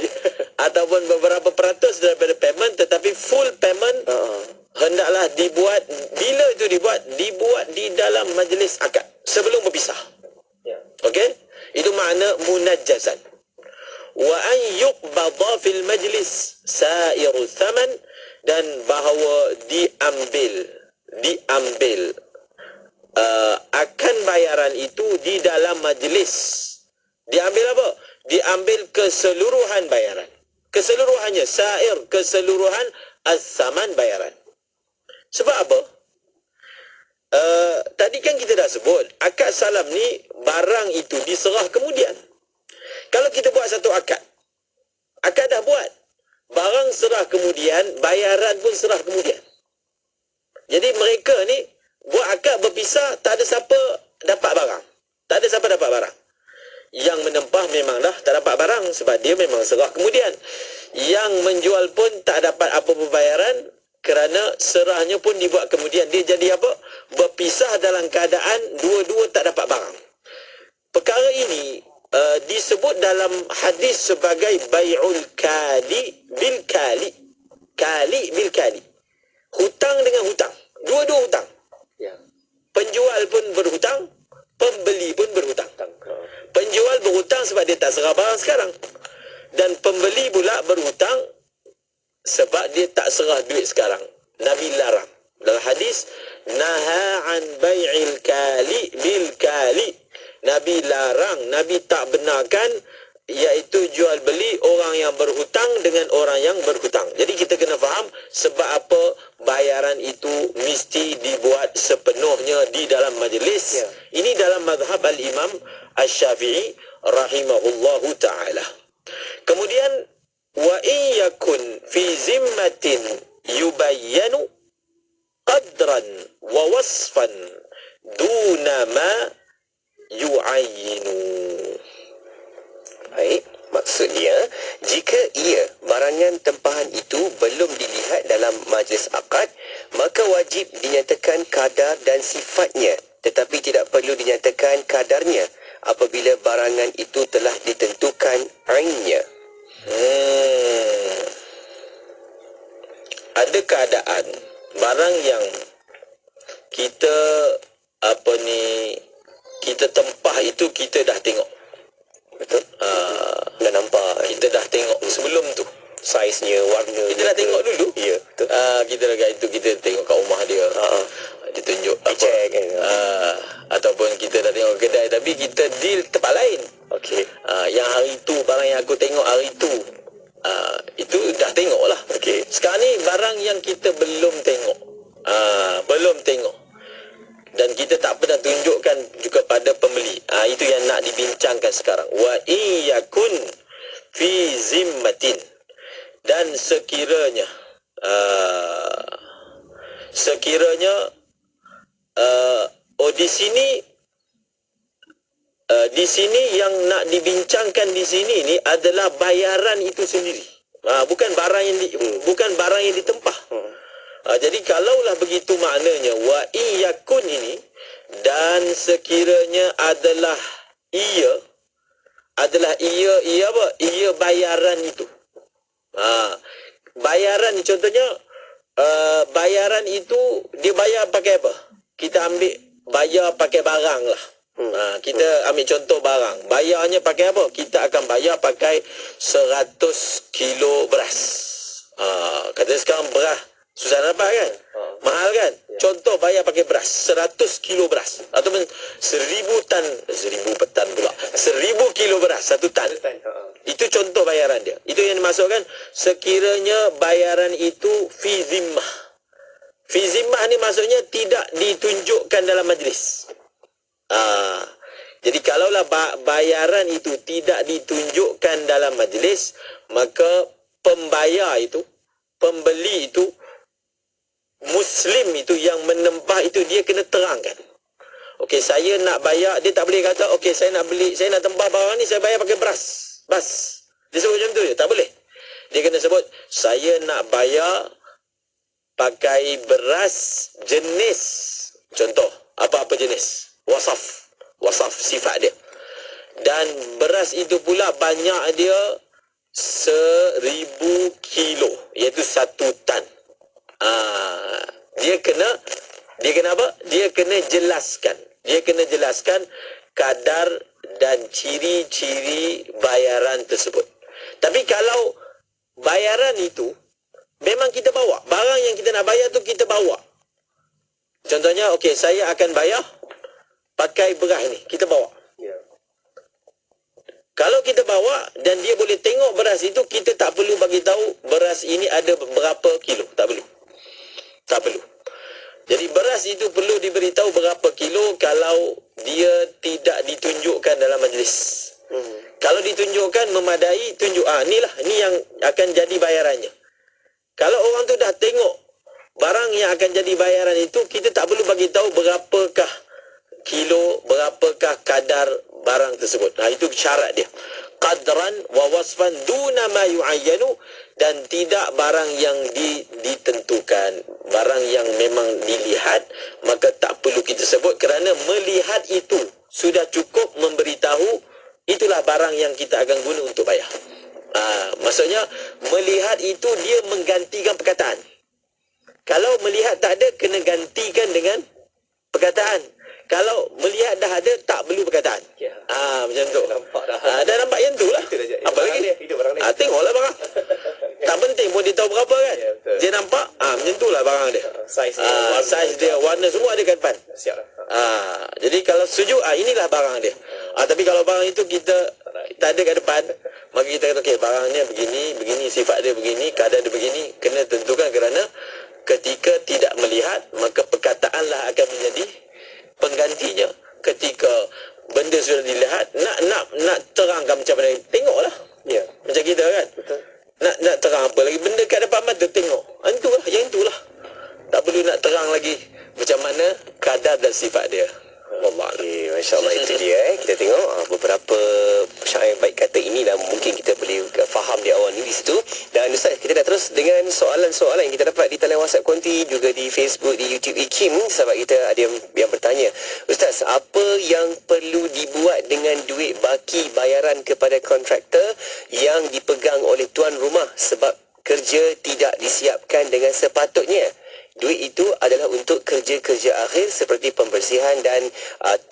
S10: ataupun beberapa peratus daripada payment, tetapi full payment. Hendaklah dibuat. Bila itu dibuat di dalam majlis akad sebelum berpisah. Okey? Itu makna munajjazan. Wa an yuqbadha fil majlis sa'iru thaman, dan bahawa diambil akan bayaran itu di dalam majlis. Diambil apa? Diambil keseluruhan bayaran. Keseluruhannya, sa'ir, keseluruhan as-saman bayaran. Sebab apa? Tadi kan kita dah sebut, akad salam ni barang itu diserah kemudian. Kalau kita buat satu akad dah buat, barang serah kemudian, bayaran pun serah kemudian. Jadi mereka ni buat akad berpisah, tak ada siapa dapat barang. Yang menempah memang dah tak dapat barang sebab dia memang serah kemudian. Yang menjual pun tak dapat apa-apa bayaran kerana serahnya pun dibuat kemudian. Dia jadi apa? Berpisah dalam keadaan dua-dua tak dapat barang. Perkara ini disebut dalam hadis sebagai bai'ul kali bil kali. Kali bil kali. Hutang dengan hutang. Dua-dua hutang. penjual pun berhutang, pembeli pun berhutang. Penjual berhutang sebab dia tak serah barang sekarang. Dan pembeli pula berhutang sebab dia tak serah duit sekarang. Nabi larang. Dalam hadis, naha an bai'il kali bil kali. Nabi larang, Nabi tak benarkan, iaitu jual beli orang yang berhutang dengan orang yang berhutang. Jadi kita kena faham sebab apa bayaran itu mesti dibuat sepenuhnya di dalam majlis. Ini dalam mazhab al-Imam Asy-Syafi'i rahimahullahu ta'ala. Kemudian wa in yakun fi zimmatin yubayyanu qadran wa wasfan duna ma yu'ayyinu.
S9: Baik, maksudnya jika ia barangan tempahan itu belum dilihat dalam majlis akad, maka wajib dinyatakan kadar dan sifatnya, tetapi tidak perlu dinyatakan kadarnya apabila barangan itu telah ditentukan ainnya.
S10: Ada keadaan barang yang kita kita tempah itu kita dah tengok.
S9: Betul? Dah nampak.
S10: Kita dah tengok sebelum tu.
S9: Saiznya, warna.
S10: Kita dah tengok dulu.
S9: Ya, betul.
S10: Kita dah itu kita tengok kat rumah dia. Dia tunjuk apa.
S9: Check kan.
S10: Ataupun kita dah tengok kedai tapi kita deal tempat lain.
S9: Okey.
S10: Yang hari tu barang yang aku tengok hari tu. Itu dah tengok lah.
S9: Okey.
S10: Sekarang ni barang yang kita belum tengok. Belum tengok. Dan kita tak pernah tunjukkan juga pada pembeli. Itu yang nak dibincangkan sekarang. Wa iyakun fi zimmatin. Dan sekiranya di sini yang nak dibincangkan di sini ni adalah bayaran itu sendiri. Bukan barang yang ditempah. Jadi kalaulah begitu maknanya wa iyakun ini dan sekiranya adalah ia apa? Ia bayaran itu. Bayaran ni contohnya bayaran itu dia bayar pakai apa? Kita ambil bayar pakai barang lah. Kita ambil contoh barang. Bayarnya pakai apa? Kita akan bayar pakai 100 kilo beras. Kata sekarang beras susah dapat kan? Mahal kan? Contoh bayar pakai beras 100 kilo beras ataupun 1000 kilo beras 1 tan. Itu contoh bayaran dia. Itu yang dimaksudkan sekiranya bayaran itu fi zimmah. Fi zimmah ni maksudnya tidak ditunjukkan dalam majlis. Jadi kalaulah bayaran itu tidak ditunjukkan dalam majlis, maka pembayar itu, pembeli itu, Muslim itu yang menempah itu dia kena terangkan. Okey, saya nak bayar, dia tak boleh kata okey saya nak tempah barang ni saya bayar pakai beras. Bas. Dia sebut macam tu je, tak boleh. Dia kena sebut saya nak bayar pakai beras jenis, contoh apa-apa jenis, wasaf sifat dia. Dan beras itu pula banyak dia 1000 kilo, iaitu 1 tan. Dia kena apa? Dia kena jelaskan kadar dan ciri-ciri bayaran tersebut. Tapi kalau bayaran itu memang kita bawa, barang yang kita nak bayar tu kita bawa. Contohnya, okey, saya akan bayar pakai beras ni, kita bawa. Kalau kita bawa dan dia boleh tengok beras itu, kita tak perlu bagi tahu beras ini ada berapa kilo, tak perlu. Jadi beras itu perlu diberitahu berapa kilo kalau dia tidak ditunjukkan dalam majlis. Kalau ditunjukkan memadai, tunjuk ni yang akan jadi bayarannya. Kalau orang tu dah tengok barang yang akan jadi bayaran itu, kita tak perlu bagi tahu berapakah kilo, berapakah kadar barang tersebut. Itu syarat dia. Qadran wa wasfan duna ma yu'ayyanu, dan tidak barang yang ditentukan, barang yang memang dilihat, maka tak perlu kita sebut kerana melihat itu sudah cukup memberitahu itulah barang yang kita akan guna untuk bayar. Maksudnya melihat itu dia menggantikan perkataan. Kalau melihat tak ada, kena gantikan dengan perkataan. Kalau melihat dah ada, tak perlu perkataan.
S9: Ya.
S10: Macam tu.
S9: Nampak dah.
S10: Dah nampak yang tu lah.
S9: Itu dah,
S10: Apa lagi?
S9: Itu barang dia.
S10: Tengoklah barang. Tak penting pun dia tahu berapa kan.
S9: Ya, betul.
S10: Dia nampak, macam tu lah barang dia.
S9: Saiz dia, warna
S10: Saiz dia, warna semua ada kat depan.
S9: Siap lah.
S10: Jadi kalau setuju, inilah barang dia. Tapi kalau barang itu kita tak ada kat depan, maka kita kata, okey, barangnya begini, sifat dia begini, keadaan dia begini, kena tentukan kerana ketika tidak melihat, maka perkataanlah akan menjadi penggantinya. Ketika benda sudah dilihat, nak terangkan macam mana, tengoklah.
S9: Ya.
S10: Macam kita kan.
S9: Betul.
S10: Nak terang apa lagi, benda kat depan mata tengok. Itulah. Tak perlu nak terang lagi macam mana kadar dan sifat dia. Allah.
S9: Okay, Masya Allah, itu dia. Kita tengok beberapa syair baik kata ini dan mungkin kita boleh faham di awal ni di situ. Dan Ustaz, kita dah terus dengan soalan-soalan yang kita dapat di talian WhatsApp Konti, juga di Facebook, di YouTube IKIM. Sahabat kita ada yang bertanya, Ustaz, apa yang perlu dibuat dengan duit baki bayaran kepada kontraktor yang dipegang oleh tuan rumah sebab kerja tidak disiapkan dengan sepatutnya? Duit itu adalah untuk kerja-kerja akhir seperti pembersihan dan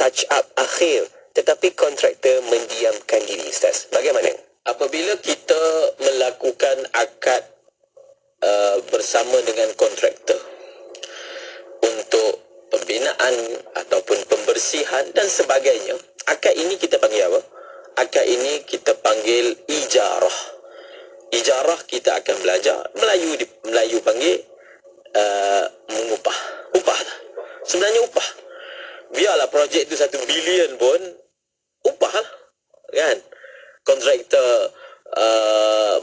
S9: touch up akhir. Tetapi kontraktor mendiamkan diri. Ustaz, bagaimana?
S10: Apabila kita melakukan akad bersama dengan kontraktor untuk pembinaan ataupun pembersihan dan sebagainya, akad ini kita panggil apa? Akad ini kita panggil ijarah. Ijarah kita akan belajar. Melayu panggil mengupah. Upah lah. Sebenarnya upah. Biarlah projek itu 1 bilion pun, upah lah. Kan? Kontraktor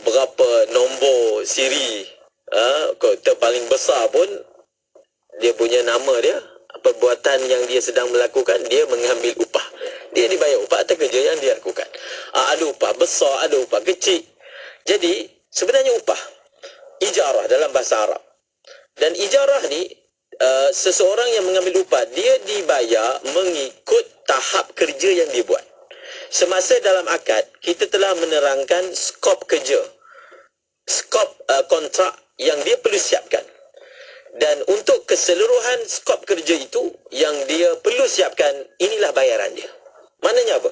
S10: berapa nombor siri kontraktor paling besar pun, dia punya nama dia, perbuatan yang dia sedang melakukan, dia mengambil upah. Dia dibayar upah atas kerja yang dia lakukan. Ada upah besar, ada upah kecil. Jadi sebenarnya upah ijarah dalam bahasa Arab. Dan ijarah ni seseorang yang mengambil upah, dia dibayar mengikut tahap kerja yang dia buat. Semasa dalam akad, kita telah menerangkan skop kerja, skop kontrak yang dia perlu siapkan. Dan untuk keseluruhan skop kerja itu yang dia perlu siapkan, inilah bayaran dia. Maknanya apa?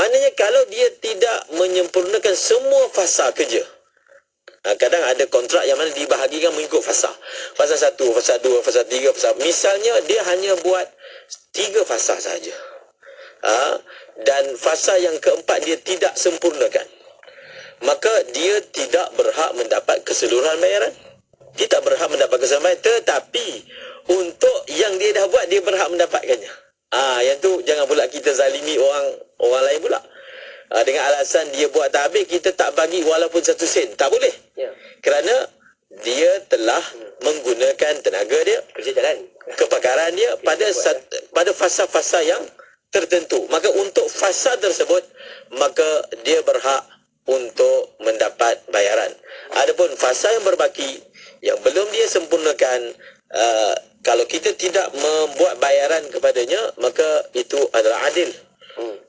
S10: Maknanya kalau dia tidak menyempurnakan semua fasa kerja, kadang ada kontrak yang mana dibahagikan mengikut fasa. Fasa 1, fasa 2, fasa 3, fasa. Misalnya dia hanya buat 3 fasa saja. Dan fasa yang keempat dia tidak sempurnakan. Maka dia tidak berhak mendapat keseluruhan bayaran. Dia tak berhak mendapat keseluruhan bayaran. Tetapi untuk yang dia dah buat, dia berhak mendapatkannya. Yang tu jangan pula kita zalimi orang lain pula. Dengan alasan dia buat tak habis, kita tak bagi walaupun 1 sen. Tak boleh.
S9: Ya.
S10: Kerana dia telah menggunakan tenaga dia,
S9: Kerja jalan.
S10: kepakaran dia pada fasa-fasa yang tertentu. Maka untuk fasa tersebut, maka dia berhak untuk mendapat bayaran. Adapun fasa yang berbaki, yang belum dia sempurnakan, kalau kita tidak membuat bayaran kepadanya, maka itu adalah adil.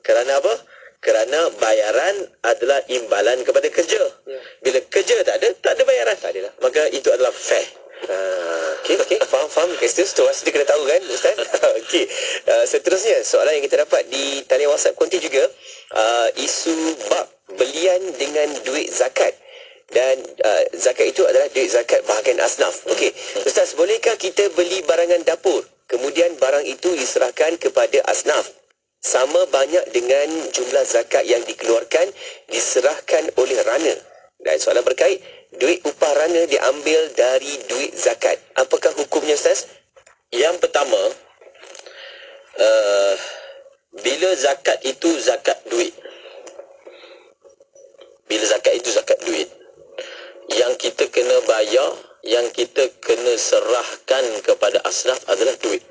S10: Kerana apa? Kerana bayaran adalah imbalan kepada kerja. Bila kerja tak ada bayaran.
S9: Tak ada lah.
S10: Maka itu adalah fair.
S9: Okey, faham. Seterusnya kita kena tahu kan, Ustaz? Okey. Seterusnya, soalan yang kita dapat di talian WhatsApp Konti juga, isu bab belian dengan duit zakat. Dan zakat itu adalah duit zakat bahagian asnaf. Okey, Ustaz, bolehkah kita beli barangan dapur, kemudian barang itu diserahkan kepada asnaf? Sama banyak dengan jumlah zakat yang dikeluarkan diserahkan oleh rana. Dan soalan berkait, duit upah rana diambil dari duit zakat. Apakah hukumnya, Ustaz?
S10: Yang pertama, bila zakat itu zakat duit. Bila zakat itu zakat duit, yang kita kena bayar, yang kita kena serahkan kepada asnaf adalah duit.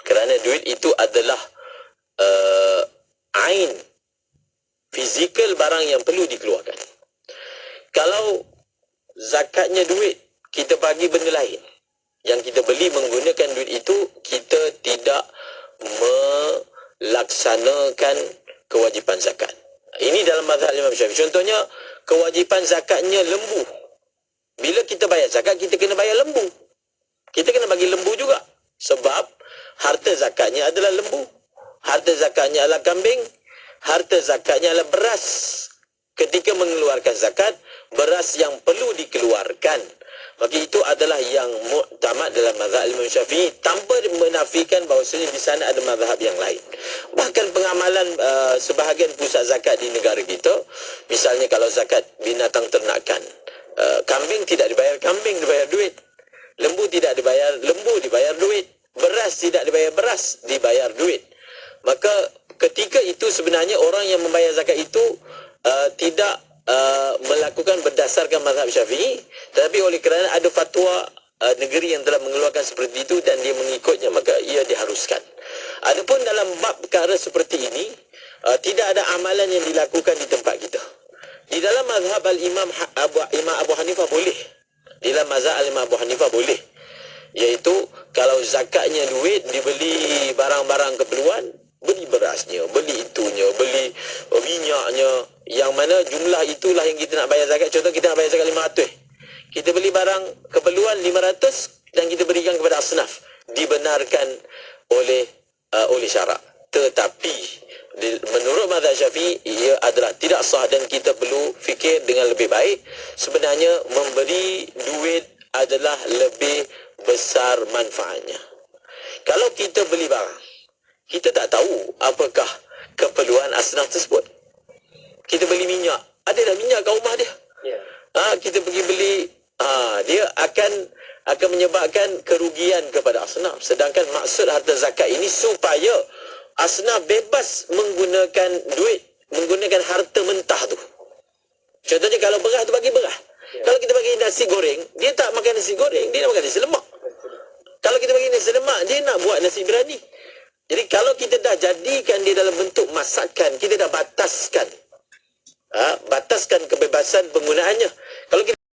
S10: Kerana duit itu adalah ain, fizikal barang yang perlu dikeluarkan. Kalau zakatnya duit, kita bagi benda lain, yang kita beli menggunakan duit itu, kita tidak melaksanakan kewajipan zakat. Ini dalam mazhab Imam Syafi'i. Contohnya, kewajipan zakatnya lembu. Bila kita bayar zakat, kita kena bayar lembu. Kita kena bagi lembu juga. Sebab harta zakatnya adalah lembu, harta zakatnya adalah kambing, harta zakatnya adalah beras. Ketika mengeluarkan zakat, beras yang perlu dikeluarkan. Maka itu adalah yang muktamad dalam mazhab Imam Syafi'i, tanpa menafikan bahawasanya di sana ada mazhab yang lain. Bahkan pengamalan sebahagian pusat zakat di negara kita, misalnya kalau zakat binatang ternakan, kambing tidak dibayar kambing, dibayar duit. Lembu tidak dibayar lembu, dibayar duit. Beras tidak dibayar beras, dibayar duit. Maka ketika itu sebenarnya orang yang membayar zakat itu tidak melakukan berdasarkan mazhab Syafi'i, tetapi oleh kerana ada fatwa negeri yang telah mengeluarkan seperti itu dan dia mengikutnya, maka ia diharuskan. Adapun dalam bab perkara seperti ini, tidak ada amalan yang dilakukan di tempat kita. Di dalam mazhab Imam Abu Hanifah boleh. Di dalam mazhab Imam Abu Hanifah boleh. Iaitu kalau zakatnya duit, dibeli barang-barang keperluan, beli berasnya, beli itunya, beli minyaknya, yang mana jumlah itulah yang kita nak bayar zakat. Contoh kita nak bayar zakat 500, kita beli barang keperluan 500 dan kita berikan kepada asnaf, dibenarkan oleh syarak. Tetapi menurut mazhab Syafi'i, ia adalah tidak sah dan kita perlu fikir dengan lebih baik. Sebenarnya memberi duit adalah lebih besar manfaatnya. Kalau kita beli barang, kita tak tahu apakah keperluan asnaf tersebut. Kita beli minyak, ada dah minyak kat rumah dia. Kita pergi beli, dia akan menyebabkan kerugian kepada asnaf. Sedangkan maksud harta zakat ini supaya asnaf bebas menggunakan duit, menggunakan harta mentah tu. Contohnya kalau beras tu bagi beras. Kalau kita bagi nasi goreng, dia tak makan nasi goreng, dia nak makan nasi lemak. Kalau kita bagi nasi lemak, dia nak buat nasi biryani. Jadi kalau kita dah jadikan dia dalam bentuk masakan, kita dah bataskan kebebasan penggunaannya. Kalau kita